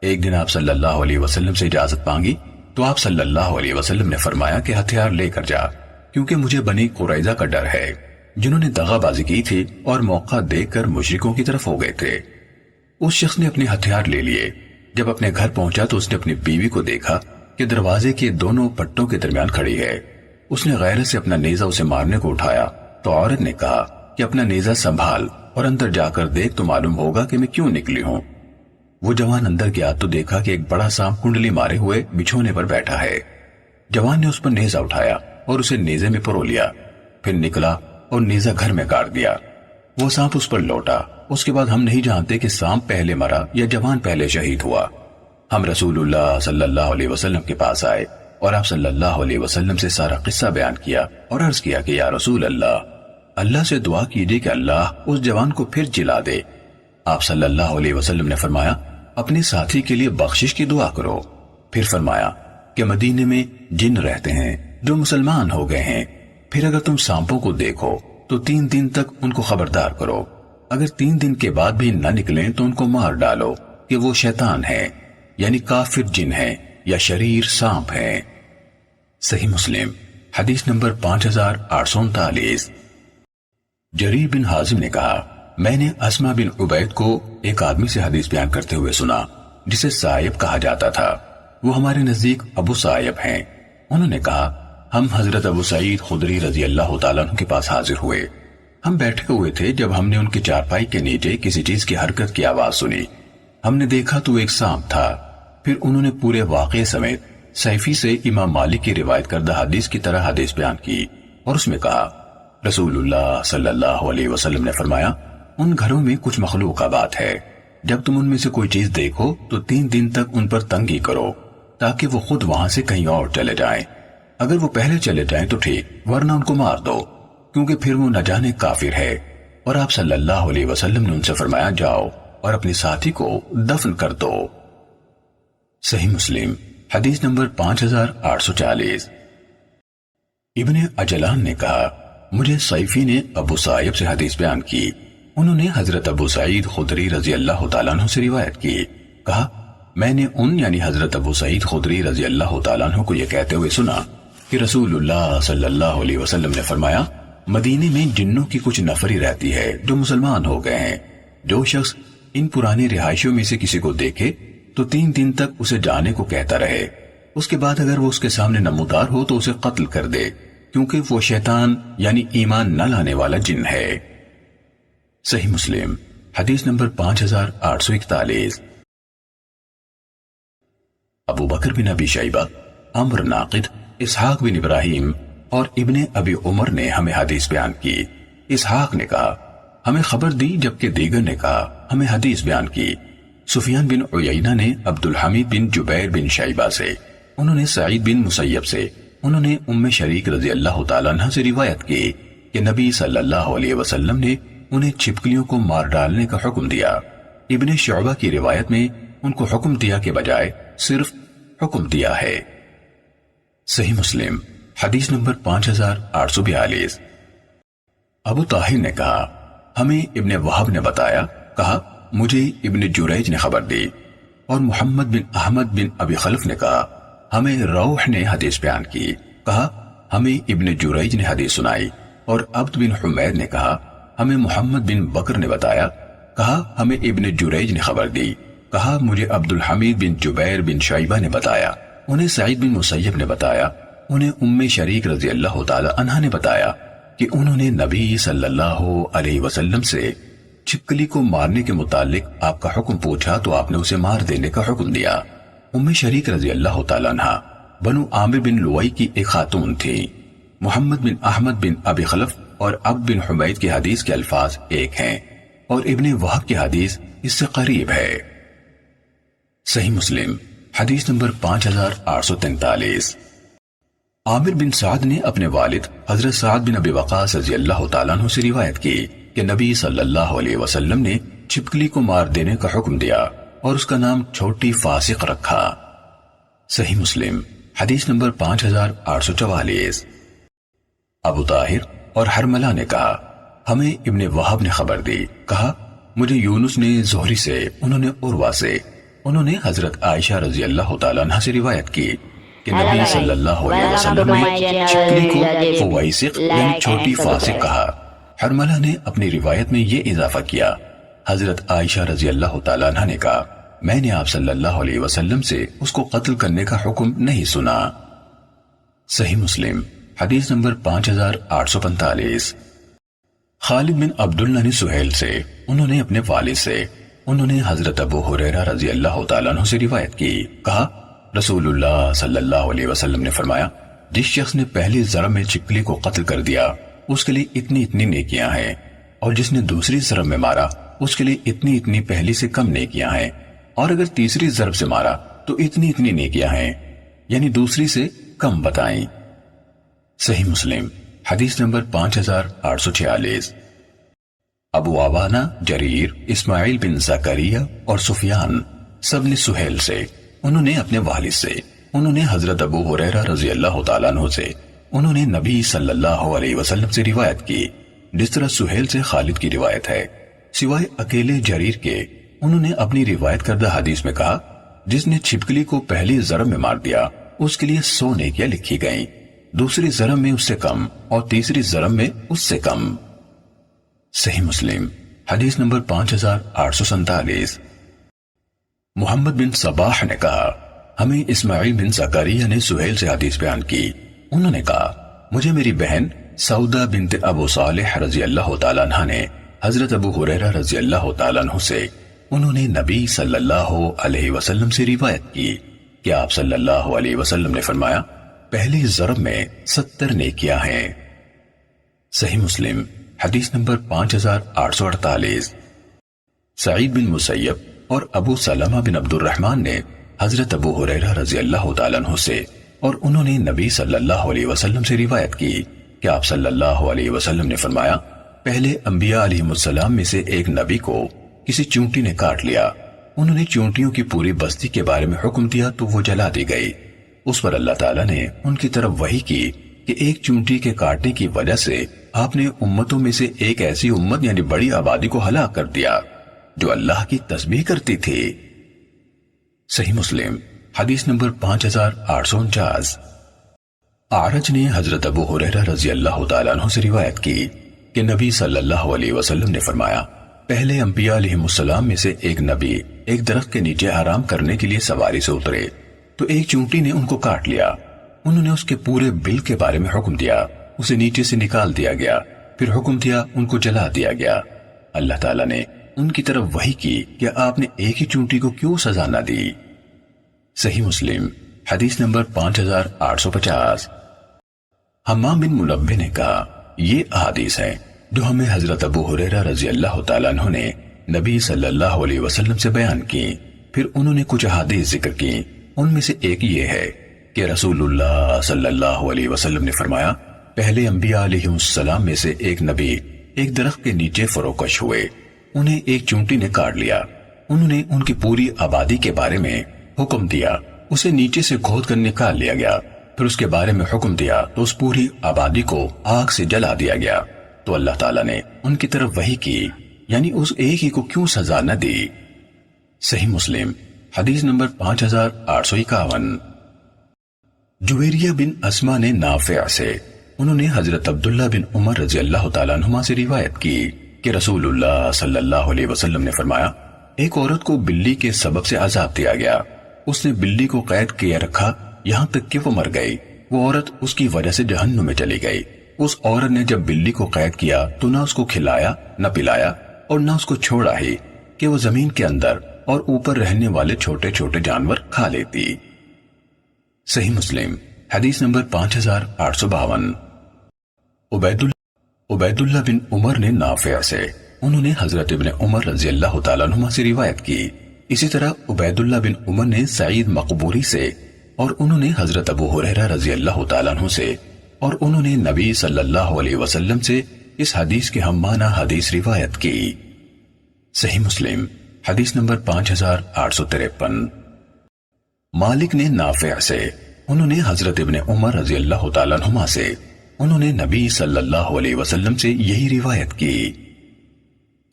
ایک دن آپ صلی اللہ علیہ وسلم سے اجازت مانگی تو آپ صلی اللہ علیہ وسلم نے فرمایا کہ ہتھیار لے کر جا، کیونکہ مجھے بنی قریظہ کا ڈر ہے جنہوں نے دغا بازی کی تھی اور موقع دیکھ کر مشرکوں کی طرف ہو گئے تھے۔ اس شخص نے اپنے ہتھیار لے لیے، جب اپنے گھر پہنچا تو اس نے اپنی بیوی کو دیکھا کہ دروازے کے دونوں پٹوں کے درمیان کھڑی ہے، اس نے غیرت سے اپنا نیزہ اسے مارنے کو اٹھایا تو عورت نے کہا کہ اپنا نیزہ سنبھال اور اندر جا کر دیکھ تو معلوم ہوگا کہ میں کیوں نکلی ہوں۔ وہ جوان اندر گیا تو دیکھا کہ ایک بڑا سانپ کنڈلی مارے ہوئے بچھونے پر بیٹھا ہے۔ جوان نے اس پر نیزہ اٹھایا اور اسے نیزے میں پرو لیا، پھر نکلا اور نیزہ گھر میں گاڑ دیا۔ وہ سانپ اس پر لوٹا۔ اس کے بعد ہم نہیں جانتے کہ سانپ پہلے مرا یا جوان پہلے شہید ہوا۔ ہم رسول اللہ صلی اللہ علیہ وسلم کے پاس آئے اور آپ صلی اللہ علیہ وسلم سے سارا قصہ بیان کیا اور عرض کیا کہ یا رسول اللہ، اللہ سے دعا کیجئے کہ اللہ اس جوان کو پھر جلا دے۔ آپ صلی اللہ علیہ وسلم نے فرمایا اپنے ساتھی کے لیے بخشش کی دعا کرو۔ پھر فرمایا کہ مدینے میں جن رہتے ہیں جو مسلمان ہو گئے ہیں، پھر اگر تم سانپوں کو دیکھو تو 3 دن تک ان کو خبردار کرو، اگر 3 دن کے بعد بھی نہ نکلیں تو ان کو مار ڈالو کہ وہ شیطان ہیں، یعنی کافر جن ہیں یا شریر سانپ ہیں۔ صحیح مسلم حدیث نمبر 5839۔ جریر بن حازم نے کہا میں نے اسما بن عبید کو ایک آدمی سے حدیث بیان کرتے ہوئے سنا جسے سائب کہا جاتا تھا، وہ ہمارے نزدیک ابو سائب ہیں۔ انہوں نے کہا ہم حضرت ابو سعید خدری رضی اللہ تعالیٰ عنہ کے پاس حاضر ہوئے، ہم بیٹھے ہوئے تھے جب ہم نے ان کی چارپائی کے نیچے کسی چیز کی حرکت کی آواز سنی، ہم نے دیکھا تو ایک سانپ تھا۔ پھر انہوں نے پورے واقعے سمیت سیفی سے امام مالک کی روایت کردہ حدیث کی طرح حدیث بیان کی اور اس میں کہا رسول اللہ صلی اللہ علیہ وسلم نے فرمایا ان گھروں میں کچھ مخلوق آباد ہے، جب تم ان میں سے کوئی چیز دیکھو تو 3 دن تک ان پر تنگی کرو تاکہ وہ خود وہاں سے کہیں اور چلے جائیں، اگر وہ پہلے چلے جائیں تو ٹھیک، ورنہ ان کو مار دو کیونکہ پھر وہ نہ جانے کافر ہے۔ اور آپ صلی اللہ علیہ وسلم نے ان سے فرمایا جاؤ اور اپنے ساتھی کو دفن کر دو۔ صحیح مسلم حدیث نمبر 5840۔ ابن اجلان نے کہا مجھے صیفی نے ابو صائب سے حدیث بیان کی، انہوں نے حضرت ابو سعید خدری رضی اللہ تعالیٰ عنہ سے روایت کی، کہا میں نے ان یعنی حضرت ابو سعید خدری رضی اللہ تعالیٰ عنہ کو یہ کہتے ہوئے سنا کہ رسول اللہ صلی اللہ علیہ وسلم نے فرمایا مدینے میں جنوں کی کچھ نفری رہتی ہے جو مسلمان ہو گئے ہیں، جو شخص ان پرانی رہائشوں میں سے کسی کو دیکھے تو 3 دن تک اسے جانے کو کہتا رہے، اس کے بعد اگر وہ اس کے سامنے نمودار ہو تو اسے قتل کر دے کیونکہ وہ شیطان یعنی ایمان نہ لانے والا جن ہے۔ صحیح مسلم حدیث نمبر 5841۔ ابو بکر بن ابی شیبہ، عمر ناقد، اسحاق بن ابراہیم اور ابن ابی عمر نے ہمیں حدیث بیان کی۔ اسحاق نے کہا ہمیں خبر دی، جبکہ دیگر نے کہا ہمیں حدیث بیان کی۔ سفیان بن عیینہ نے عبد الحمید بن جبیر بن شیبہ سے، انہوں نے سعید بن مسیب سے، انہوں نے ام شریک رضی اللہ تعالیٰ عنہ سے روایت کی کہ نبی صلی اللہ علیہ وسلم نے انہیں چھپکلیوں کو مار ڈالنے کا حکم دیا۔ ابن شعبہ کی روایت میں ان کو حکم دیا کے بجائے صرف حکم دیا ہے۔ صحیح مسلم حدیث نمبر 5842۔ ابو طاہر نے کہا ہمیں ابن وہب نے بتایا، کہا مجھے ابن جریج نے خبر دی، اور محمد بن احمد بن ابی خلف نے کہا ہمیں روح نے حدیث بیان کی، کہا ہمیں ابن جریج نے حدیث سنائی، اور عبد بن حمید نے کہا ہمیں محمد بن بکر نے بتایا، کہا ہمیں ابن جریج نے خبر دی، کہا مجھے عبد الحمید بن جبیر بن شیبہ نے بتایا، انہیں سعید بن مسیب نے بتایا، انہیں ام شریک رضی اللہ تعالی عنہ نے بتایا کہ انہوں نے نبی صلی اللہ علیہ وسلم سے چھپکلی کو مارنے کے متعلق آپ کا حکم پوچھا تو آپ نے اسے مار دینے کا حکم دیا۔ ام شریک رضی اللہ تعالی عنہ بنو عامر بن لوئی کی ایک خاتون تھی۔ محمد بن احمد بن ابی خلف اور عبد بن حمید کی حدیث کے الفاظ ایک ہیں، اور ابن وہب کی حدیث اس سے قریب ہے۔ صحیح مسلم حدیث نمبر 5843۔ عامر بن سعد نے اپنے والد حضرت سعد بن ابی وقاص رضی اللہ تعالیٰ عنہ سے روایت کی کہ نبی صلی اللہ علیہ وسلم نے چھپکلی کو مار دینے کا حکم دیا اور اس کا نام چھوٹی فاسق رکھا۔ صحیح مسلم حدیث نمبر 5844۔ ابو طاہر اور حرملہ نے کہا ہمیں ابن وہب نے خبر دی، کہا مجھے یونس نے زہری سے، انہوں نے عروہ سے، انہوں نے حضرت عائشہ رضی اللہ تعالیٰ عنہ سے روایت کی کہ نبی صلی اللہ علیہ وسلم نے چھپکلی کو فوائسق یعنی چھوٹی فاسق کہا۔ حرملہ نے اپنی روایت میں یہ اضافہ کیا، حضرت عائشہ رضی اللہ تعالیٰ عنہ نے کہا میں نے آپ صلی اللہ علیہ وسلم سے اس کو قتل کرنے کا حکم نہیں سنا۔ صحیح مسلم حدیث نمبر 5845۔ خالد بن عبداللہ نے سہیل سے، انہوں نے اپنے والد سے، انہوں نے حضرت ابو ہریرہ رضی اللہ تعالیٰ عنہ سے روایت کی، کہا رسول اللہ صلی اللہ علیہ وسلم نے فرمایا جس شخص نے پہلی ضرب میں چھپکلی کو قتل کر دیا اس کے لیے اتنی اتنی نیکیاں ہیں، اور جس نے دوسری ضرب میں مارا اس کے لیے اتنی اتنی پہلی سے کم نیکیاں ہیں، اور اگر تیسری ضرب سے مارا تو اتنی اتنی نیکیاں ہیں، یعنی دوسری سے کم بتائیں۔ صحیح مسلم حدیث نمبر 5846۔ ابو عوانہ، جریر، اسماعیل بن زکریہ اور سفیان سب نے سہیل سے، انہوں نے اپنے والد سے، انہوں نے حضرت ابو ہریرہ رضی اللہ تعالیٰ عنہ سے، انہوں نے نبی صلی اللہ علیہ وسلم سے روایت کی، جس طرح سہیل سے خالد کی روایت ہے، سوائے اکیلے جریر کے۔ انہوں نے اپنی روایت کردہ حدیث میں کہا جس نے چھپکلی کو پہلی ضرب میں مار دیا اس کے لیے 100 نیکیاں لکھی گئیں، دوسری ضرب میں اس سے کم اور تیسری ضرب میں اس سے کم۔ صحیح مسلم حدیث نمبر 5847۔ محمد بن صباح نے کہا ہمیں اسماعیل بن زکریہ نے سہیل سے حدیث بیان کی، انہوں نے کہا مجھے میری بہن سودا بنت ابو صالح رضی اللہ تعالیٰ عنہ نے حضرت ابو ہریرہ رضی اللہ تعالیٰ عنہ سے، انہوں نے نبی صلی اللہ علیہ وسلم سے روایت کی کہ آپ صلی اللہ علیہ وسلم نے فرمایا پہلی ضرب میں 70 نیکیاں ہیں۔ صحیح مسلم حدیث نمبر 5848۔ سعید بن مسیب اور ابو سلمہ بن عبد الرحمن نے حضرت ابو ہریرہ رضی اللہ تعالیٰ عنہ سے، اور انہوں نے نبی صلی اللہ علیہ وسلم سے روایت کی کہ آپ صلی اللہ علیہ وسلم نے فرمایا پہلے انبیاء علیہ السلام میں سے ایک نبی کو کسی چونٹی نے کاٹ لیا، انہوں نے چونٹیوں کی پوری بستی کے بارے میں حکم دیا تو وہ جلا دی گئی۔ اس پر اللہ تعالیٰ نے ان کی طرف وحی کی کہ ایک چونٹی کے کاٹنے کی وجہ سے آپ نے امتوں میں سے ایک ایسی امت یعنی بڑی آبادی کو ہلاک کر دیا جو اللہ کی تسبیح کرتی تھی۔ صحیح مسلم حدیث نمبر 5849۔ اعرج نے حضرت ابو ہریرہ رضی اللہ تعالیٰ عنہ سے روایت کی کہ نبی صلی اللہ علیہ وسلم نے فرمایا پہلے انبیاء علیہ السلام میں سے ایک نبی ایک درخت کے نیچے آرام کرنے کے لیے سواری سے اترے تو ایک چونٹی نے ان کو کاٹ لیا، انہوں نے اس کے پورے بل کے بارے میں حکم دیا، اسے نیچے سے نکال دیا گیا، پھر حکم دیا ان کو جلا دیا گیا۔ اللہ تعالیٰ نے ان کی طرف وحی کی کہ آپ نے ایک ہی چونٹی کو کیوں سزا نہ دی۔ صحیح مسلم حدیث نمبر 5850۔ حمام بن منبہ نے کہا یہ احادیث ہیں جو ہمیں حضرت ابو ہریرہ رضی اللہ تعالیٰ عنہ نے نبی صلی اللہ علیہ وسلم سے بیان کی۔ پھر انہوں نے کچھ احادیث ذکر کی، ان میں سے ایک یہ ہے کہ رسول اللہ صلی اللہ علیہ وسلم نے فرمایا پہلے انبیاء علیہ السلام میں سے ایک نبی ایک درخت کے نیچے فروکش ہوئے، انہیں ایک چونٹی نے کاٹ لیا، انہوں نے ان کی پوری آبادی کے بارے میں حکم دیا، اسے نیچے سے کھود کر نکال لیا گیا، پھر اس کے بارے میں حکم دیا تو اس پوری آبادی کو آگ سے جلا دیا گیا، تو اللہ تعالیٰ نے ان کی طرف وحی کی، یعنی اس ایک ہی کو کیوں سزا نہ دی۔ صحیح مسلم حدیث نمبر 5851۔ جویریہ بن اسما نے نافع سے، انہوں نے حضرت عبداللہ بن عمر رضی اللہ تعالیٰ عنہما سے روایت کی کہ رسول اللہ صلی اللہ علیہ وسلم نے فرمایا ایک عورت کو بلی کے سبب سے عذاب دیا گیا، اس نے بلی کو قید کیے رکھا یہاں تک کہ وہ مر گئی، وہ عورت اس کی وجہ سے جہنم میں چلی گئی۔ اس عورت نے جب بلی کو قید کیا تو نہ اس کو کھلایا نہ پلایا اور نہ اس کو چھوڑا ہی کہ وہ زمین کے اندر اور اوپر رہنے والے چھوٹے چھوٹے جانور کھا لیتی۔ صحیح مسلم حدیث نمبر 5852۔ عبید اللہ بن عمر نے نافع سے، انہوں نے حضرت ابن عمر رضی اللہ تعالیٰ عنہما سے روایت کی۔ اسی طرح عبید اللہ بن عمر نے سعید مقبوری سے، اور انہوں نے حضرت ابو ہریرہ رضی اللہ تعالیٰ عنہ سے، اور انہوں نے نبی صلی اللہ علیہ وسلم سے اس حدیث کے ہم معنی حدیث روایت کی۔ صحیح مسلم حدیث نمبر 5853۔ مالک نے نافع سے، انہوں نے حضرت ابن عمر رضی اللہ تعالیٰ عنہما سے، انہوں نے نبی صلی اللہ علیہ وسلم سے یہی روایت کی۔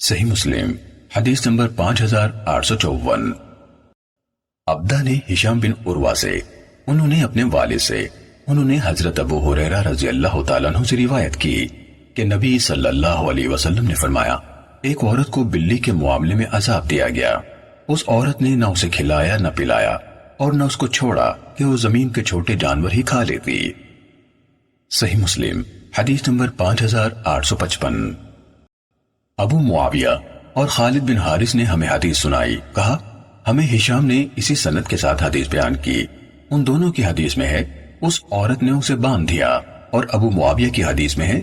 صحیح مسلم حدیث نمبر 5854۔ عبدہ نے ہشام بن عروہ سے، انہوں نے اپنے والد سے، انہوں نے حضرت ابو ہریرہ رضی اللہ تعالیٰ عنہ سے روایت کی کہ نبی صلی اللہ علیہ وسلم نے فرمایا ایک عورت کو بلی کے معاملے میں عذاب دیا گیا، اس عورت نے نہ اسے کھلایا نہ پلایا اور نہ اس کو چھوڑا کہ وہ زمین کے چھوٹے جانور ہی کھا لیتی۔ صحیح مسلم حدیث نمبر 5855۔ ابو معاویہ اور خالد بن حارث نے ہمیں حدیث سنائی، کہا ہمیں ہشام نے اسی سند کے ساتھ حدیث بیان کی، ان دونوں کی حدیث میں ہے اس عورت نے اسے باندھ دیا، اور ابو معاویہ کی حدیث میں ہے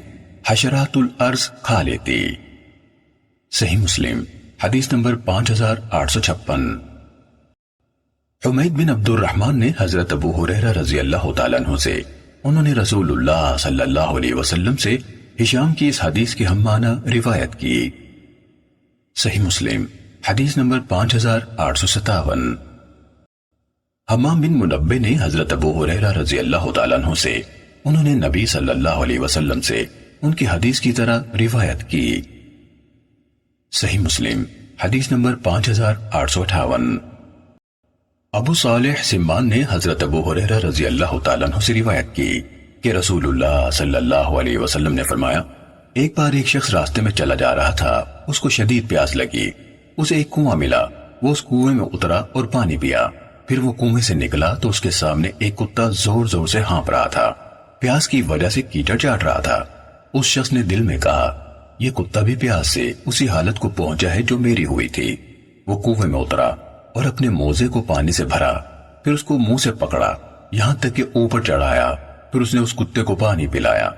حشرات الارض کھا لیتی۔ صحیح مسلم حدیث نمبر 5856۔ حمید بن عبد الرحمن نے حضرت ابو ہریرہ رضی اللہ تعالیٰ عنہ سے، انہوں نے رسول اللہ صلی اللہ علیہ وسلم سے ہشام کی اس حدیث کی ہم معنی روایت کی۔ صحیح مسلم حدیث نمبر 5857۔ حمام بن منبہ نے حضرت ابو ہریرہ رضی اللہ تعالیٰ عنہ سے، انہوں نے نبی صلی اللہ علیہ وسلم سے ان کی حدیث کی طرح روایت کی۔ صحیح مسلم حدیث نمبر 5858۔ ابو صالح سمان نے حضرت ابو ہریرہ رضی اللہ تعالیٰ عنہ سے روایت کی کہ رسول اللہ صلی اللہ علیہ وسلم نے فرمایا ایک بار ایک شخص راستے میں چلا جا رہا تھا، اس کو شدید پیاس لگی، اسے ایک کنواں ملا، وہ اس کنویں میں اترا اور پانی پیا، پھر وہ کنویں سے نکلا تو اس کے سامنے ایک کتا زور زور سے ہانپ رہا تھا، پیاس کی وجہ سے کیچڑ چاٹ رہا تھا۔ اس شخص نے دل میں کہا یہ کتا بھی پیاس سے اسی حالت کو پہنچا ہے جو میری ہوئی تھی۔ وہ کنویں میں اترا اور اپنے موزے کو پانی سے بھرا، پھر اس کو منہ سے پکڑا یہاں تک کہ اوپر چڑھایا، پھر اس نے اس کتے کو پانی پلایا۔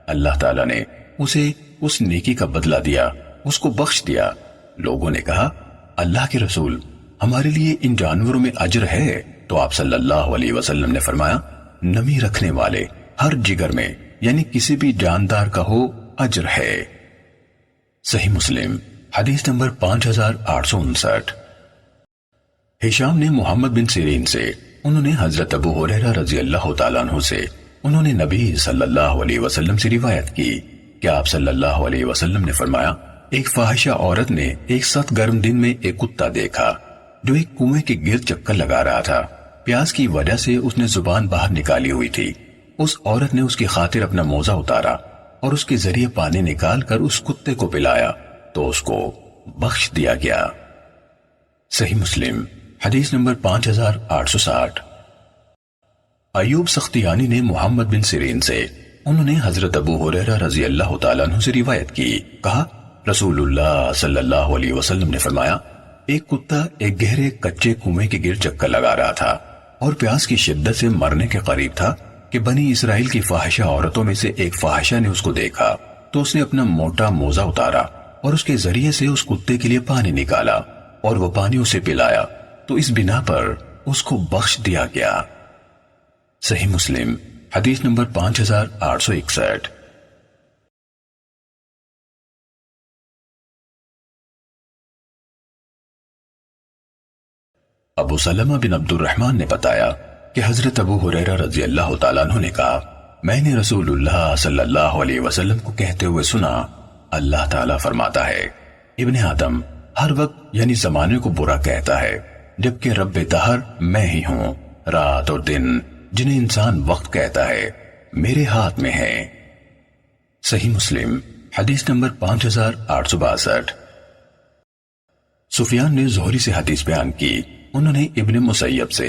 اللہ تعالیٰ نے اسے اس نیکی کا بدلہ دیا، اس کو بخش دیا۔ لوگوں نے کہا اللہ کے رسول ہمارے لیے ان جانوروں میں اجر ہے؟ تو آپ صلی اللہ علیہ وسلم نے فرمایا نمی رکھنے والے ہر جگر میں یعنی کسی بھی جاندار کا ہو اجر ہے۔ صحیح مسلم حدیث نمبر 5859۔ ہشام نے محمد بن سیرین سے، انہوں نے حضرت ابو ہریرہ رضی اللہ تعالیٰ عنہ سے، انہوں نے نبی صلی اللہ علیہ وسلم سے روایت کی کہ آپ صلی اللہ علیہ وسلم نے فرمایا ایک فاحشہ عورت نے ایک سخت گرم دن میں ایک کتا دیکھا جو ایک کنویں کے گرد چکر لگا رہا تھا، پیاس کی وجہ سے اس نے زبان باہر نکالی ہوئی تھی۔ اس عورت نے اس کی خاطر اپنا موزہ اتارا اور اس کے ذریعے پانی نکال کر اس کتے کو پلایا تو اس کو بخش دیا گیا۔ صحیح مسلم حدیث نمبر 5860۔ ایوب سختیانی نے محمد بن سیرین سے، انہوں نے حضرت ابو ہریرہ رضی اللہ تعالیٰ عنہ سے روایت کی، کہا رسول اللہ صلی اللہ علیہ وسلم نے فرمایا ایک کتا ایک گہرے کچے کنویں کے گرد چکر لگا رہا تھا اور پیاس کی شدت سے مرنے کے قریب تھا کہ بنی اسرائیل کی فاحشہ عورتوں میں سے ایک فاحشہ نے اس کو دیکھا تو اس نے اپنا موٹا موزہ اتارا اور اس کے ذریعے سے اس کتے کے لیے پانی نکالا اور وہ پانی اسے پلایا تو اس بنا پر اس کو بخش دیا گیا۔ صحیح مسلم حدیث نمبر 5861۔ ابو سلمہ بن عبد الرحمن نے بتایا کہ حضرت ابو ہریرہ رضی اللہ تعالیٰ عنہ نے کہا، میں نے رسول اللہ صلی اللہ علیہ وسلم کو کہتے ہوئے سنا، اللہ تعالیٰ فرماتا ہے، ابن آدم ہر وقت یعنی زمانے کو برا کہتا ہے، جبکہ رب دہر میں ہی ہوں۔ رات اور دن جنہیں انسان وقت کہتا ہے میرے ہاتھ میں ہے۔ صحیح مسلم حدیث نمبر 5862۔ سفیان نے زہری سے حدیث بیان کی، انہوں نے ابن مسیب سے،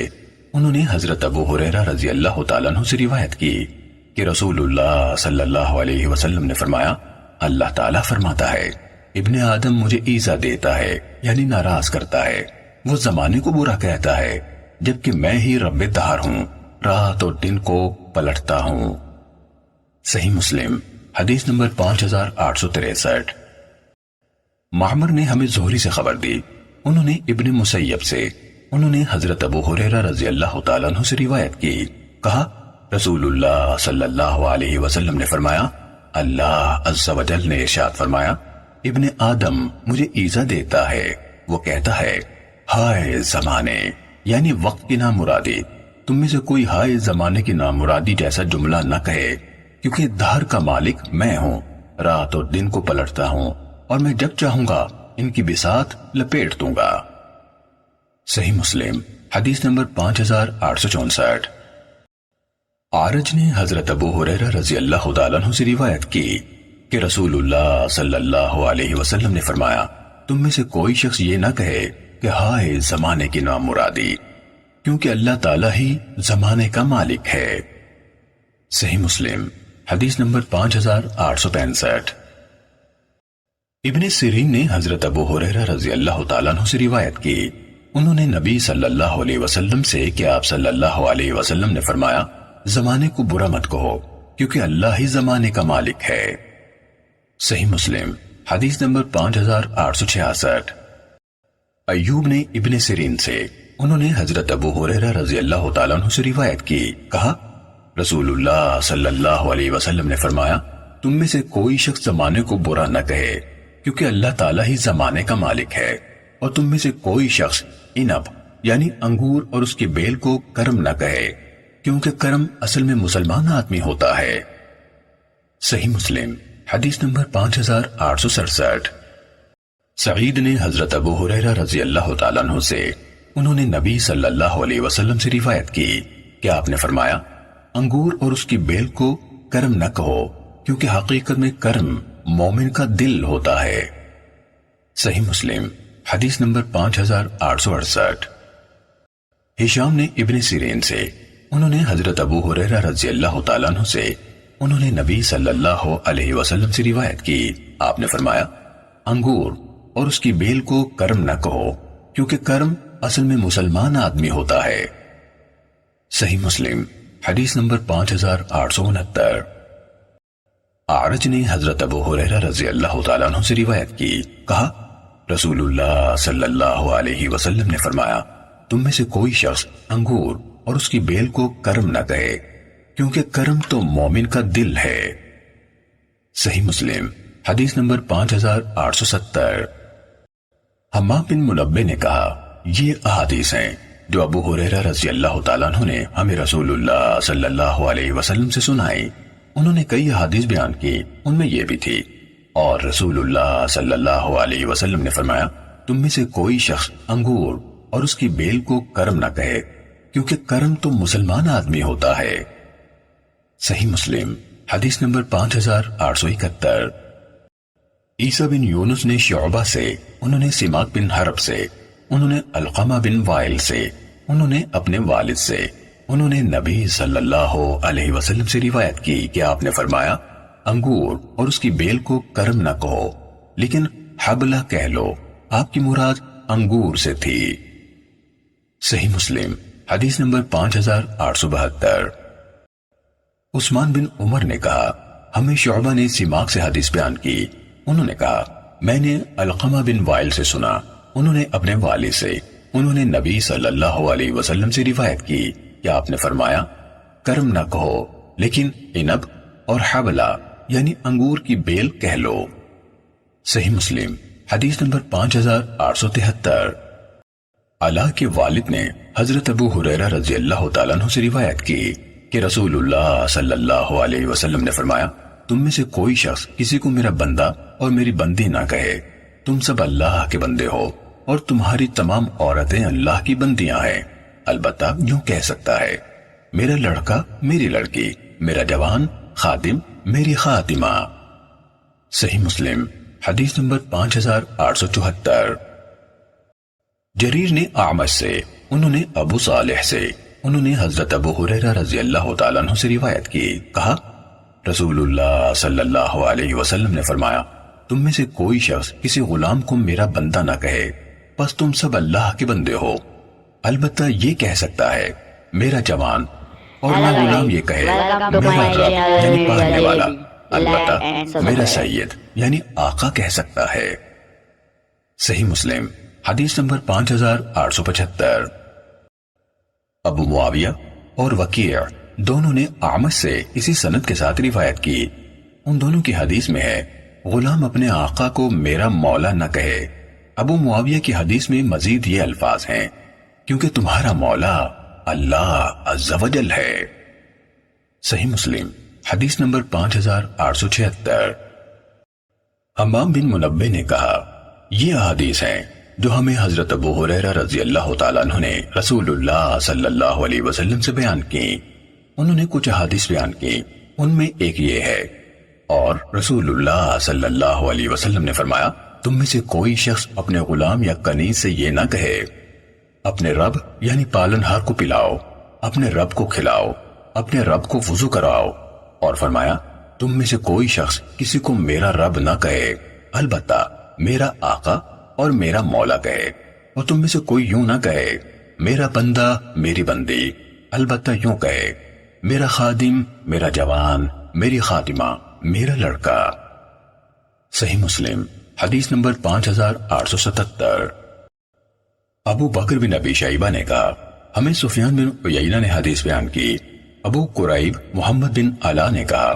انہوں نے حضرت ابو ہریرہ رضی اللہ تعالیٰ عنہ سے روایت کی کہ رسول اللہ صلی اللہ علیہ وسلم نے فرمایا، اللہ تعالیٰ فرماتا ہے، ابن آدم مجھے ایذا دیتا ہے یعنی ناراض کرتا ہے، وہ زمانے کو برا کہتا ہے، جبکہ میں ہی رب دہر ہوں، رات اور دن کو پلٹتا ہوں۔ صحیح مسلم حدیث نمبر 5863۔ معمر نے ہمیں زہری سے خبر دی، انہوں نے ابن مسیب سے، انہوں نے حضرت ابو ہریرہ رضی اللہ تعالیٰ عنہ سے روایت کی، کہا رسول اللہ صلی اللہ علیہ وسلم نے فرمایا، اللہ عز و جل نے ارشاد فرمایا، ابن آدم مجھے ایذا دیتا ہے، وہ کہتا ہے، ہائے زمانے یعنی وقت کی نامرادی، تم میں سے کوئی ہائے زمانے کی نامرادی جیسا جملہ نہ کہے، کیونکہ دہر کا مالک میں ہوں، رات اور دن کو پلٹتا ہوں، اور میں جب چاہوں گا ان کی بساط لپیٹ دوں گا۔ صحیح مسلم حدیث نمبر 5864۔ عارج نے حضرت ابو ہریرہ رضی اللہ تعالیٰ عنہ سے روایت کی کہ رسول اللہ صلی اللہ علیہ وسلم نے فرمایا، تم میں سے کوئی شخص یہ نہ کہے کہ ہائے زمانے کی نامرادی، کیونکہ اللہ تعالیٰ ہی زمانے کا مالک ہے۔ صحیح مسلم حدیث نمبر 5865۔ ابن سیرین نے حضرت ابو ہریرہ رضی اللہ تعالیٰ عنہ سے روایت کی، انہوں نے نبی صلی اللہ علیہ وسلم سے کہ آپ صلی اللہ علیہ وسلم نے فرمایا، زمانے کو برا مت کہو، کیونکہ اللہ ہی زمانے کا مالک ہے۔ صحیح مسلم حدیث نمبر 5866۔ ایوب نے ابن سیرین سے، انہوں نے حضرت ابو ہریرہ رضی اللہ تعالیٰ عنہ سے روایت کی، کہا رسول اللہ صلی اللہ علیہ وسلم نے فرمایا، تم میں سے کوئی شخص زمانے کو برا نہ کہے، کیونکہ اللہ تعالیٰ ہی زمانے کا مالک ہے، اور تم میں سے کوئی شخص انب یعنی انگور اور اس کی بیل کو کرم نہ کہے، کیونکہ کرم اصل میں مسلمان آدمی ہوتا ہے۔ صحیح مسلم حدیث نمبر 5867۔ سعید نے حضرت ابو ہریرہ رضی اللہ تعالیٰ عنہ سے، انہوں نے نبی صلی اللہ علیہ وسلم سے روایت کی کہ آپ نے فرمایا، انگور اور اس کی بیل کو کرم نہ کہو، کیونکہ حقیقت میں کرم مومن کا دل ہوتا ہے۔ صحیح مسلم حدیث نمبر 5868۔ ہشام نے ابن سیرین سے، انہوں نے حضرت ابو ہریرہ رضی اللہ تعالیٰ عنہ سے، انہوں نے نبی صلی اللہ علیہ وسلم سے روایت کی، آپ نے فرمایا، انگور اور اس کی بیل کو کرم نہ کہو، کیونکہ کرم اصل میں مسلمان آدمی ہوتا ہے۔ صحیح مسلم حدیث نمبر 5869۔ اعرج نے حضرت ابو ہریرہ رضی اللہ تعالیٰ عنہ سے روایت کی، کہا رسول اللہ صلی اللہ علیہ وسلم نے فرمایا، تم میں سے کوئی شخص انگور اور اس کی بیل کو کرم نہ کہے، کیونکہ کرم تو مومن کا دل ہے۔ صحیح مسلم حدیث نمبر 5870۔ حمام بن منبہ نے کہا، یہ احادیث ہیں جو ابو ہریرہ رضی اللہ تعالیٰ عنہ نے ہمیں رسول اللہ صلی اللہ علیہ وسلم سے سنائی۔ انہوں نے کئی احادیث بیان کی، ان میں یہ بھی تھی، اور رسول اللہ صلی اللہ علیہ وسلم نے فرمایا، تم میں سے کوئی شخص انگور اور اس کی بیل کو کرم نہ کہے، کیونکہ کرم تو مسلمان آدمی ہوتا ہے۔ صحیح مسلم حدیث نمبر 5871۔ عیسیٰ بن یونس نے شعبہ سے، انہوں نے سماک بن حرب سے، انہوں نے علقمہ بن وائل سے، انہوں نے اپنے والد سے، انہوں نے نبی صلی اللہ علیہ وسلم سے روایت کی کہ آپ نے فرمایا، انگور اور اس کی بیل کو کرم نہ کہو، لیکن حبلہ کہہ لو، آپ کی مراد انگور سے تھی۔ صحیح مسلم حدیث نمبر 5872۔ عثمان بن عمر نے کہا ہمیں شعبہ نے سماک سے حدیث بیان کی، انہوں نے کہا میں نے علقمہ بن وائل سے سنا، انہوں نے اپنے والد سے، انہوں نے نبی صلی اللہ علیہ وسلم سے روایت کی کہ آپ نے فرمایا کرم نہ کہو لیکن عنب اور حبلہ یعنی انگور کی بیل کہہ لو۔ صحیح مسلم حدیث نمبر 5873۔ علا کے والد نے حضرت ابو ہریرہ رضی اللہ تعالیٰ عنہ سے روایت کی کہ رسول اللہ صلی اللہ علیہ وسلم نے فرمایا تم میں سے کوئی شخص کسی کو میرا بندہ اور میری بندی نہ کہے، تم سب اللہ کے بندے ہو اور تمہاری تمام عورتیں اللہ کی بندیاں ہیں، البتہ یوں کہہ سکتا ہے میرا لڑکا میری لڑکی، میرا جوان خادم میری خادمہ۔ صحیح مسلم حدیث نمبر 5874۔ جریر نے اعمش سے، انہوں نے ابو صالح سے، انہوں نے حضرت ابو ہریرہ رضی اللہ تعالیٰ عنہ سے روایت کی، کہا رسول اللہ صلی اللہ علیہ وسلم نے فرمایا تم میں سے کوئی شخص کسی غلام کو میرا بندہ نہ کہے، پس تم سب اللہ کے بندے ہو، البتہ یہ کہہ سکتا ہے میرا جوان، اور نہ غلام یہ کہے میرا رب یعنی پالنے والا، البتہ میرا سید یعنی آقا کہہ سکتا ہے۔ صحیح مسلم حدیث نمبر 5875۔ ابو معاویہ اور وکیع دونوں نے اعمش سے اسی سند کے ساتھ روایت کی، ان دونوں کی حدیث میں ہے غلام اپنے آقا کو میرا مولا نہ کہے۔ ابو معاویہ کی حدیث میں مزید یہ الفاظ ہیں کیونکہ تمہارا مولا اللہ عز و جل ہے۔ صحیح مسلم حدیث نمبر 5876۔ حمام بن منبہ نے کہا یہ احادیث ہیں جو ہمیں حضرت ابو ہریرہ رضی اللہ تعالیٰ عنہ نے رسول اللہ صلی اللہ علیہ وسلم سے بیان کی۔ انہوں نے کچھ احادیث بیان کی، ان میں ایک یہ ہے اور رسول اللہ صلی اللہ علیہ وسلم نے فرمایا تم میں سے کوئی شخص اپنے غلام یا کنیز سے یہ نہ کہے اپنے رب یعنی پالن ہار کو پلاؤ، اپنے رب کو کھلاؤ، اپنے رب کو وضو کراؤ، اور فرمایا تم میں سے کوئی شخص کسی کو میرا رب نہ کہے، البتہ میرا آقا اور میرا مولا کہے، اور تم میں سے کوئی یوں نہ کہے میرا بندہ میری بندی، البتہ یوں کہے میرا خادم میرا جوان میری خادمہ میرا لڑکا۔ صحیح مسلم حدیث نمبر 5877۔ ابو بکر بن ابی شیبہ نے کہا ہمیں سفیان بن عیینہ نے حدیث بیان کی، ابو قریب محمد بن علا نے کہا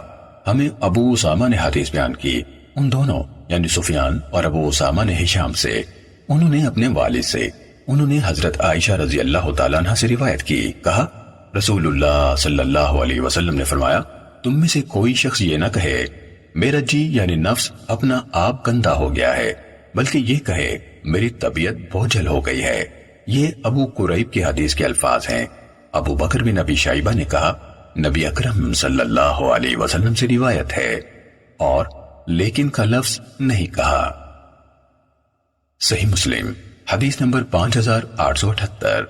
ہمیں ابو اسامہ نے حدیث بیان کی، ان دونوں یعنی سفیان اور ابو اسامہ نے ہشام سے، انہوں نے اپنے والد سے، انہوں نے حضرت عائشہ رضی اللہ تعالیٰ عنہ سے روایت کی، کہا رسول اللہ صلی اللہ علیہ وسلم نے فرمایا تم میں سے کوئی شخص یہ نہ کہے میرا جی یعنی نفس اپنا آپ گندا ہو گیا ہے، بلکہ یہ کہے میری طبیعت بوجھل ہو گئی ہے۔ یہ ابو قریب کی حدیث کے الفاظ ہیں۔ ابو بکر بن ابی شیبہ نے کہا نبی اکرم صلی اللہ علیہ وسلم سے روایت ہے، اور لیکن کا لفظ نہیں کہا۔ صحیح مسلم حدیث نمبر 5878۔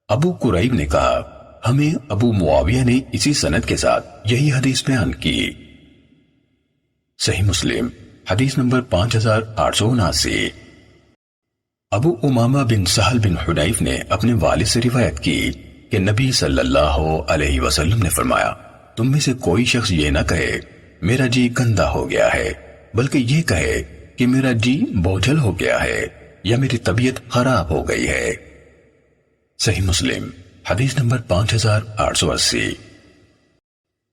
ابو قریب نے کہا ہمیں ابو معاویہ نے اسی سند کے ساتھ یہی حدیث بیان کی۔ صحیح مسلم حدیث نمبر 5879۔ ابو امامہ بن سہل بن حنیف نے اپنے والد سے روایت کی کہ نبی صلی اللہ علیہ وسلم نے فرمایا تم میں سے کوئی شخص یہ نہ کہے میرا جی گندا ہو گیا ہے، بلکہ یہ کہے کہ میرا جی بوجھل ہو گیا ہے یا میری طبیعت خراب ہو گئی ہے۔ صحیح مسلم حدیث نمبر 5880۔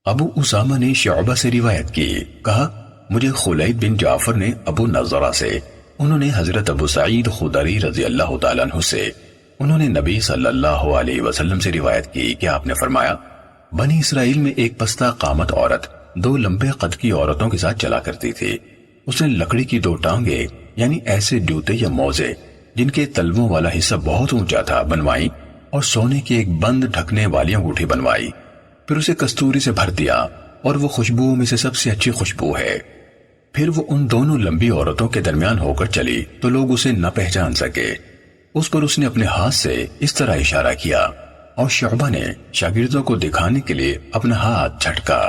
ابو اسامہ نے شعبہ سے روایت کی، کہا مجھے خلید بن جعفر نے ابو نضرہ سے، انہوں نے حضرت ابو سعید خدری رضی اللہ تعالیٰ عنہ سے، انہوں نے نبی صلی اللہ علیہ وسلم سے روایت کی کہ آپ نے فرمایا بنی اسرائیل میں ایک پستہ قامت عورت دو لمبے قد کی عورتوں کے ساتھ چلا کرتی تھی، اس نے لکڑی کی دو ٹانگیں یعنی ایسے جوتے یا موزے جن کے تلووں والا حصہ بہت اونچا تھا بنوائی، اور سونے کی ایک بند ڈھکنے والی انگوٹھی بنوائی، پھر اسے کستوری سے بھر دیا اور وہ خوشبو میں سے سب سے اچھی خوشبو ہے۔ پھر وہ ان دونوں لمبی عورتوں کے درمیان ہو کر چلی تو لوگ اسے نہ پہچان سکے۔ اس پر اس نے اپنے ہاتھ سے اس طرح اشارہ کیا اور شعبہ نے شاگردوں کو دکھانے کے لیے اپنا ہاتھ جھٹکا۔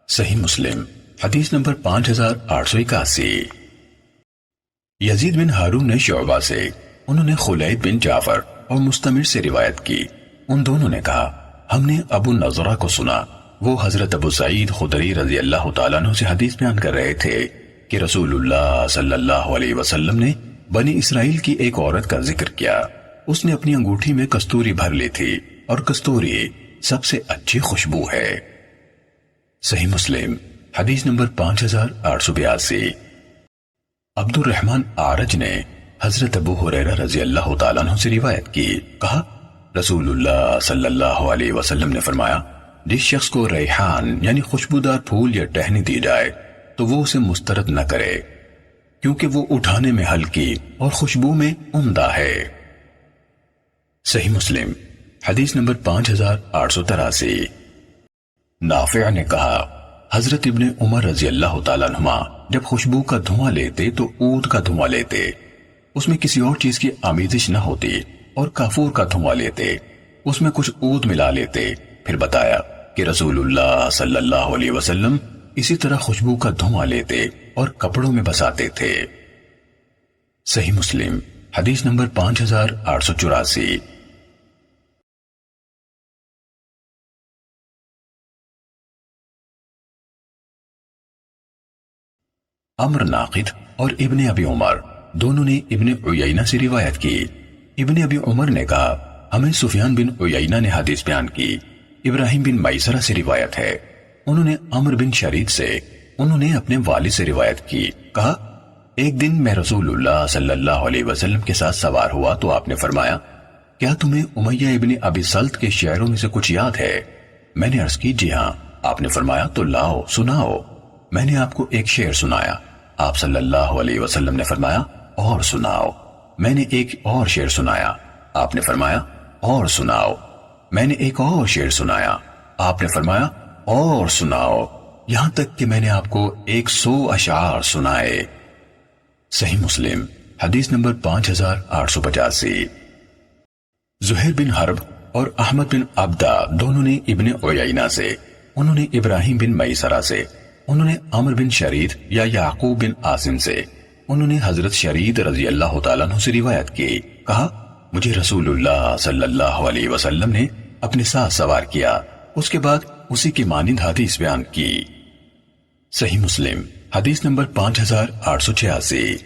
صحیح مسلم حدیث نمبر 5881۔ یزید بن ہارون نے شعبہ سے، انہوں نے خلید بن جعفر اور مستمر سے روایت کی۔ ان دونوں نے کہا ہم نے ابو نضرہ کو سنا، وہ حضرت ابو سعید خدری رضی اللہ تعالیٰ عنہ سے حدیث بیان کر رہے تھے کہ رسول اللہ صلی اللہ علیہ وسلم نے بنی اسرائیل کی ایک عورت کا ذکر کیا۔ اس نے اپنی انگوٹھی میں کستوری بھر لی تھی، اور کستوری سب سے اچھی خوشبو ہے۔ صحیح مسلم حدیث نمبر 5882۔ عبد الرحمن اعرج نے حضرت ابو ہریرہ رضی اللہ تعالیٰ عنہ سے روایت کی، کہا رسول اللہ صلی اللہ علیہ وسلم نے فرمایا جس شخص کو ریحان یعنی خوشبودار پھول یا ٹہنی دی جائے تو وہ اسے مسترد نہ کرے، کیونکہ وہ اٹھانے میں ہلکی اور خوشبو میں عمدہ ہے۔ صحیح مسلم حدیث نمبر 5883۔ نافع نے کہا حضرت ابن عمر رضی اللہ تعالیٰ عنہما جب خوشبو کا دھواں لیتے تو عود کا دھواں لیتے، اس میں کسی اور چیز کی آمیزش نہ ہوتی، اور کافور کا دھواں لیتے، اس میں کچھ عود ملا لیتے۔ پھر بتایا کہ رسول اللہ صلی اللہ علیہ وسلم اسی طرح خوشبو کا دھواں لیتے اور کپڑوں میں بساتے تھے۔ صحیح مسلم حدیث نمبر 5884۔ عمر ناقد اور ابن ابی عمر دونوں نے ابن عیینہ سے روایت کی۔ ابن ابی عمر نے کہا ہمیں سفیان بن عیینہ نے حدیث بیان کی۔ ابراہیم بن میسرہ سے روایت ہے، انہوں نے عمر بن شرید سے، انہوں نے اپنے والد سے روایت کی، کہا ایک دن میں رسول اللہ صلی اللہ علیہ وسلم کے ساتھ سوار ہوا تو آپ نے فرمایا کیا تمہیں امیہ ابن ابی سلط کے شعروں میں سے کچھ یاد ہے؟ میں نے عرض کی جی ہاں۔ آپ نے فرمایا تو لاؤ سناؤ۔ میں نے آپ کو ایک شعر سنایا، آپ صلی اللہ علیہ وسلم نے فرمایا اور سناؤ۔ میں نے ایک اور شعر سنایا، آپ نے فرمایا اور سناؤ۔ میں نے ایک اور شعر سنایا، آپ نے فرمایا اور سناؤ، یہاں تک کہ میں نے آپ کو 100 اشعار سنائے۔ صحیح مسلم حدیث نمبر 5885۔ زہیر بن حرب اور احمد بن عبدہ دونوں نے ابن عیینہ سے، انہوں نے ابراہیم بن میسرہ سے، انہوں نے عمر بن شرید یا یعقوب بن عاصم سے، انہوں نے حضرت شرید رضی اللہ تعالیٰ عنہ سے روایت کی، کہا مجھے رسول اللہ صلی اللہ علیہ وسلم نے اپنے ساتھ سوار کیا، اس کے بعد اسی کی مانند حدیث بیان کی۔ صحیح مسلم حدیث نمبر 5886۔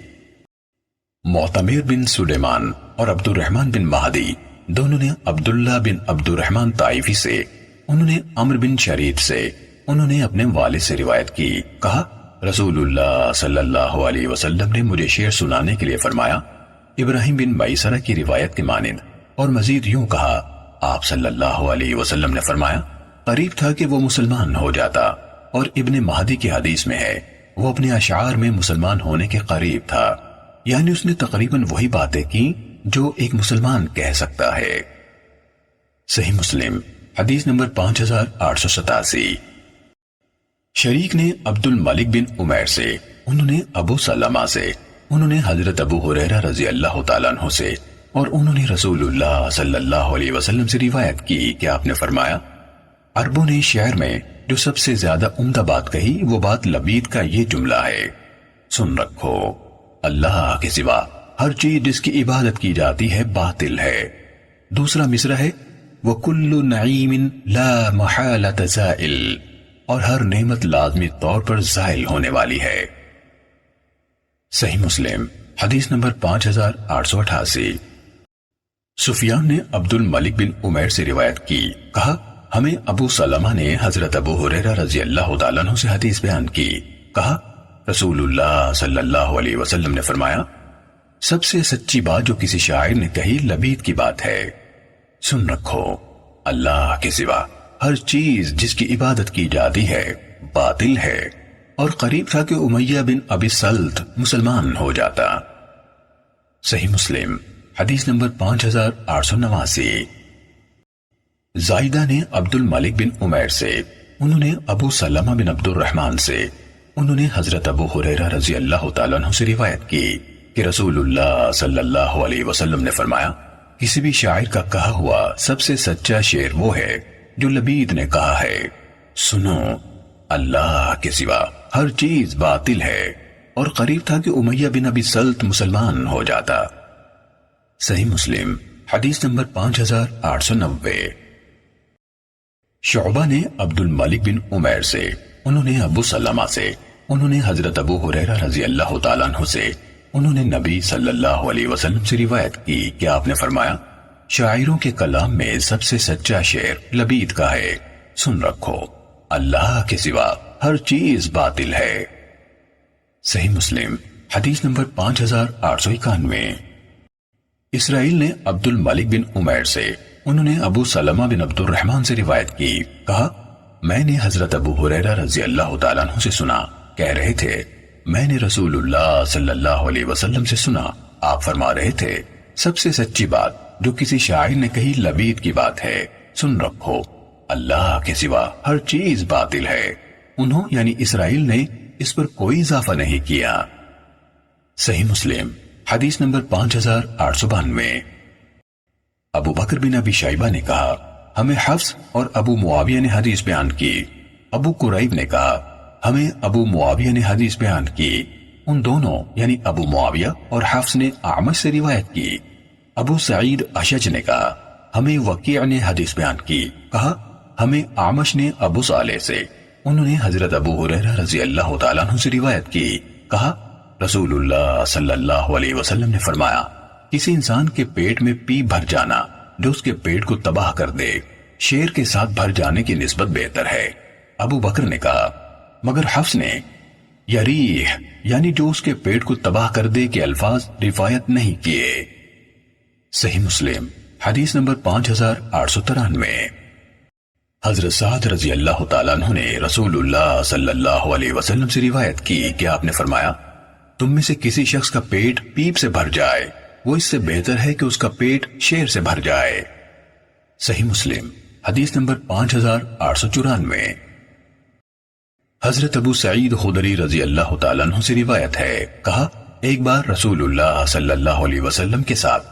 معتمر بن سلیمان اور عبد الرحمن بن مہدی دونوں نے عبداللہ بن عبد الرحمن طائفی سے، انہوں نے عمر بن شرید سے، انہوں نے اپنے والد سے روایت کی، کہا رسول اللہ صلی اللہ علیہ وسلم نے مجھے شعر سنانے کے لیے فرمایا، ابراہیم بن میسرہ کی روایت کے مانند، اور مزید یوں کہا آپ صلی اللہ علیہ وسلم نے فرمایا قریب تھا کہ وہ مسلمان ہو جاتا، اور ابن مہدی کی حدیث میں ہے وہ اپنے اشعار میں مسلمان ہونے کے قریب تھا، یعنی اس نے تقریباً وہی باتیں کی جو ایک مسلمان کہہ سکتا ہے۔ صحیح مسلم حدیث نمبر 5887۔ شریک نے عبد الملک بن عمیر سے، انہوں نے ابو سلمہ سے، انہوں نے حضرت ابو ہریرہ رضی اللہ تعالیٰ عنہ سے، اور انہوں نے رسول اللہ صلی اللہ علیہ وسلم سے روایت کی کہ آپ نے فرمایا عربوں نے شعر میں جو سب سے زیادہ عمدہ بات کہی وہ بات لبید کا یہ جملہ ہے، سن رکھو اللہ کے سوا ہر چیز جس کی عبادت کی جاتی ہے باطل ہے۔ دوسرا مصرع ہے وَكُلُّ نَعِيمٍ لَا مَحَالَةَ زَائِلٍ، اور ہر نعمت لازمی طور پر زائل ہونے والی ہے۔ صحیح مسلم حدیث نمبر 5888۔ سفیان نے عبد الملک بن عمیر سے روایت کی، کہا ہمیں ابو سلمہ نے حضرت ابو ہریرہ رضی اللہ تعالیٰ عنہ سے حدیث بیان کی، کہا رسول اللہ صلی اللہ علیہ وسلم نے فرمایا سب سے سچی بات جو کسی شاعر نے کہی لبید کی بات ہے، سن رکھو اللہ کے سوا ہر چیز جس کی عبادت کی جاتی ہے باطل ہے، اور قریب تھا کہ امیہ بن ابی سلط مسلمان ہو جاتا۔ صحیح مسلم حدیث نمبر 5889۔ زائدہ نے عبد الملک بن عمیر سے، انہوں نے ابو سلمہ بن عبد الرحمن سے، انہوں نے حضرت ابو ہریرہ رضی اللہ تعالیٰ عنہ سے روایت کی کہ رسول اللہ صلی اللہ علیہ وسلم نے فرمایا کسی بھی شاعر کا کہا ہوا سب سے سچا شعر وہ ہے جو لبید نے کہا ہے، سنو اللہ کے سوا ہر چیز باطل ہے، اور قریب تھا کہ امیہ بن ابی سلط مسلمان ہو جاتا۔ صحیح مسلم حدیث نمبر 5890۔ شعبہ نے عبد الملک بن عمیر سے، انہوں نے ابو سلمہ سے، انہوں نے حضرت ابو ہریرہ رضی اللہ تعالیٰ عنہ سے، انہوں نے نبی صلی اللہ علیہ وسلم سے روایت کی کہ آپ نے فرمایا، شاعروں کے کلام میں سب سے سچا شعر لبید کا ہے، سن رکھو، اللہ کے سوا ہر چیز باطل ہے۔ صحیح مسلم حدیث نمبر 5891۔ اسرائیل نے عبد الملک بن عمیر سے، انہوں نے ابو سلمہ بن عبد الرحمن سے روایت کی، کہا میں نے حضرت ابو ہریرہ رضی اللہ تعالیٰ عنہ سے سنا، کہہ رہے تھے میں نے رسول اللہ صلی اللہ علیہ وسلم سے سنا، آپ فرما رہے تھے سب سے سچی بات جو کسی شاعر نے کہی لبید کی بات ہے، سن رکھو، اللہ کے سوا ہر چیز باطل ہے۔ انہوں یعنی اسرائیل نے اس پر کوئی اضافہ نہیں کیا۔ صحیح مسلم حدیث نمبر 5892۔ ابو بکر بن ابی شیبہ نے کہا ہمیں حفص اور ابو معاویہ نے حدیث بیان کی، ابو قریب نے کہا ہمیں ابو معاویہ نے حدیث بیان کی، ان دونوں یعنی ابو معاویہ اور حفص نے اعمش سے روایت کی۔ ابو سعید اشج نے کہا ہمیں وکیع نے حدیث بیان کی، کہا ہمیں اعمش نے ابو صالح سے، انہوں نے حضرت ابو ہریرہ رضی اللہ تعالیٰ عنہ سے روایت کی، کہا رسول اللہ صلی اللہ علیہ وسلم نے فرمایا کسی انسان کے پیٹ میں پیپ بھر جانا جو اس کے پیٹ کو تباہ کر دے، شیر کے ساتھ بھر جانے کی نسبت بہتر ہے۔ ابو بکر نے کہا مگر حفص نے یریح یعنی جو اس کے پیٹ کو تباہ کر دے کے الفاظ روایت نہیں کیے۔ صحیح مسلم حدیث نمبر 5893۔ حضرت سعد رضی اللہ تعالیٰ عنہ نے رسول اللہ صلی اللہ علیہ وسلم سے روایت کی کہ آپ نے فرمایا تم میں سے کسی شخص کا پیٹ پیپ سے بھر جائے وہ اس سے بہتر ہے کہ اس کا پیٹ شیر سے بھر جائے۔ صحیح مسلم حدیث نمبر 5894۔ حضرت ابو سعید خدری رضی اللہ تعالیٰ عنہ سے روایت ہے، کہا ایک بار رسول اللہ صلی اللہ علیہ وسلم کے ساتھ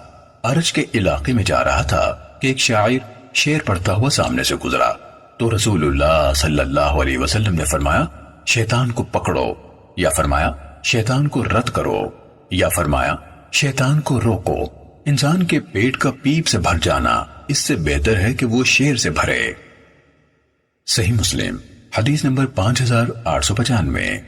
عرج کے علاقے میں جا رہا تھا کہ ایک شاعر شعر پڑھتا ہوا سامنے سے گزرا تو رسول اللہ صلی اللہ علیہ وسلم نے فرمایا شیطان کو پکڑو، یا فرمایا شیطان کو رد کرو، یا فرمایا شیطان کو روکو، انسان کے پیٹ کا پیپ سے بھر جانا اس سے بہتر ہے کہ وہ شیر سے بھرے۔ صحیح مسلم حدیث نمبر 5895۔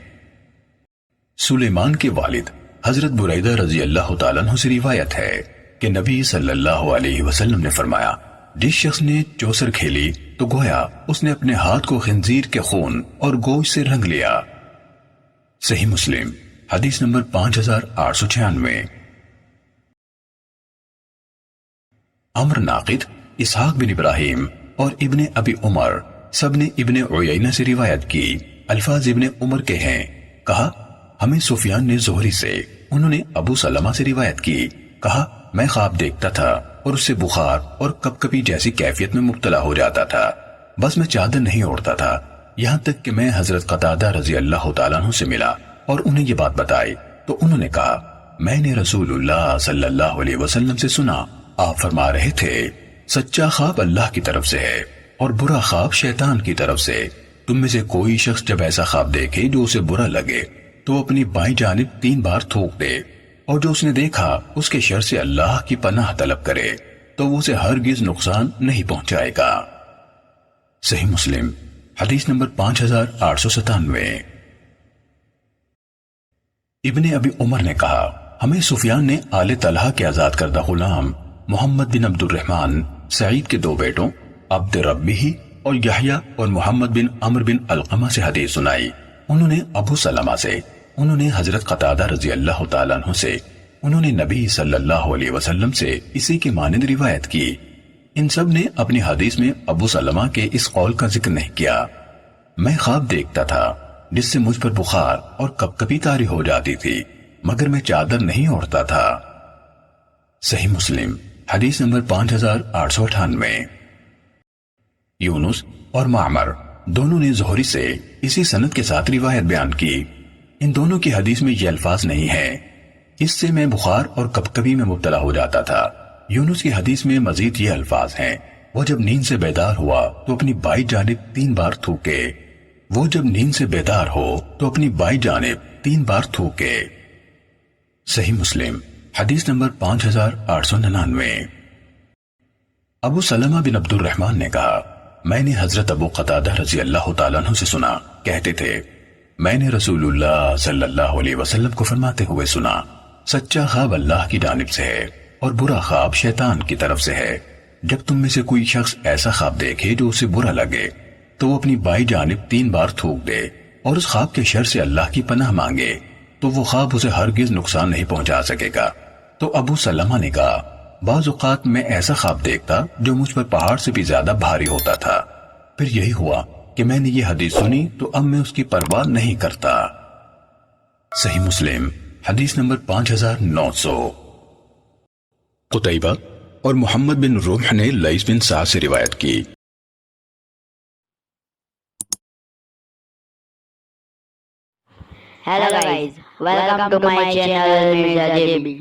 سلیمان کے والد حضرت بریدہ رضی اللہ تعالیٰ عنہ سے روایت ہے کہ نبی صلی اللہ علیہ وسلم نے فرمایا جس شخص نے چوسر کھیلی تو گویا اس نے اپنے ہاتھ کو خنزیر کے خون اور گوشت سے رنگ لیا۔ صحیح مسلم حدیث نمبر 5896۔ عمر ناقد، اسحاق بن ابراہیم اور ابن ابی عمر سب نے ابن عیینہ سے روایت کی، الفاظ ابن عمر کے ہیں، کہا ہمیں سفیان نے زہری سے، انہوں نے ابو سلمہ سے روایت کی، کہا میں خواب دیکھتا تھا اور اس سے بخار اور کپکپی جیسی کیفیت میں مبتلا ہو جاتا تھا، بس میں چادر نہیں اوڑھتا تھا، یہاں تک کہ میں حضرت قتادہ رضی اللہ تعالیٰ عنہ سے ملا اور انہیں یہ بات بتائی تو انہوں نے کہا میں نے رسول اللہ صلی اللہ علیہ وسلم سے سنا، آپ فرما رہے تھے سچا خواب اللہ کی طرف سے ہے اور برا خواب شیطان کی طرف سے، تم میں سے کوئی شخص جب ایسا خواب دیکھے جو اسے برا لگے تو اپنی بائیں جانب 3 بار تھوک دے، اور جو اس نے دیکھا اس کے شر سے اللہ کی پناہ طلب کرے تو وہ اسے ہرگز نقصان نہیں پہنچائے گا۔ صحیح مسلم حدیث نمبر 5897۔ ابن ابی عمر نے کہا ہمیں سفیان نے آل طلحہ کے آزاد کردہ غلام محمد بن عبد الرحمن سعید کے 2 بیٹوں عبد ربی اور یحییٰ اور محمد بن عمر بن علقمہ سے حدیث سنائی، انہوں نے ابو سلمہ سے، انہوں نے حضرت قتادہ رضی اللہ تعالیٰ عنہ سے، انہوں نے نبی صلی اللہ علیہ وسلم سے اسی کے مانند روایت کی۔ ان سب نے اپنی حدیث میں ابو سلمہ کے اس قول کا ذکر نہیں کیا۔ میں خواب دیکھتا تھا جس سے مجھ پر بخار اور کپکپی طاری ہو جاتی تھی مگر میں چادر نہیں اوڑھتا تھا۔ صحیح مسلم حدیث نمبر 5898۔ یونس اور معمر دونوں نے زہری سے اسی سند کے ساتھ روایت بیان کی، ان دونوں کی حدیث میں یہ الفاظ نہیں ہیں، اس سے میں بخار اور کپکپی میں مبتلا ہو جاتا تھا۔ یونس کی حدیث میں مزید یہ الفاظ ہیں، وہ جب نیند سے بیدار ہوا تو اپنی بائیں جانب 3 بار تھوکے، وہ جب نیند سے بیدار ہو تو اپنی بائیں جانب 3 بار تھوکے۔ صحیح مسلم حدیث نمبر 5899۔ ابو سلمہ بن عبد الرحمن نے کہا میں نے حضرت ابو قتادہ رضی اللہ تعالیٰ عنہ سے سنا، کہتے تھے میں نے رسول اللہ صلی اللہ علیہ وسلم کو فرماتے ہوئے سنا سچا خواب اللہ کی جانب سے ہے اور برا خواب شیطان کی طرف سے ہے۔ جب تم میں سے کوئی شخص ایسا خواب دیکھے جو اسے برا لگے تو وہ اپنی بائیں جانب 3 بار تھوک دے اور اس خواب کے شر سے اللہ کی پناہ مانگے تو وہ خواب اسے ہرگز نقصان نہیں پہنچا سکے گا۔ تو ابو سلمہ نے کہا بعض اوقات میں ایسا خواب دیکھتا جو مجھ پر پہاڑ سے بھی زیادہ بھاری ہوتا تھا، پھر یہی ہوا کہ میں نے یہ حدیث سنی تو اب میں اس کی پرواہ نہیں کرتا۔ صحیح مسلم حدیث نمبر 5900۔ قتیبہ اور محمد بن رمح نے لیث بن سعد سے روایت کی۔ Hello guys, welcome to my channel Mirza JB.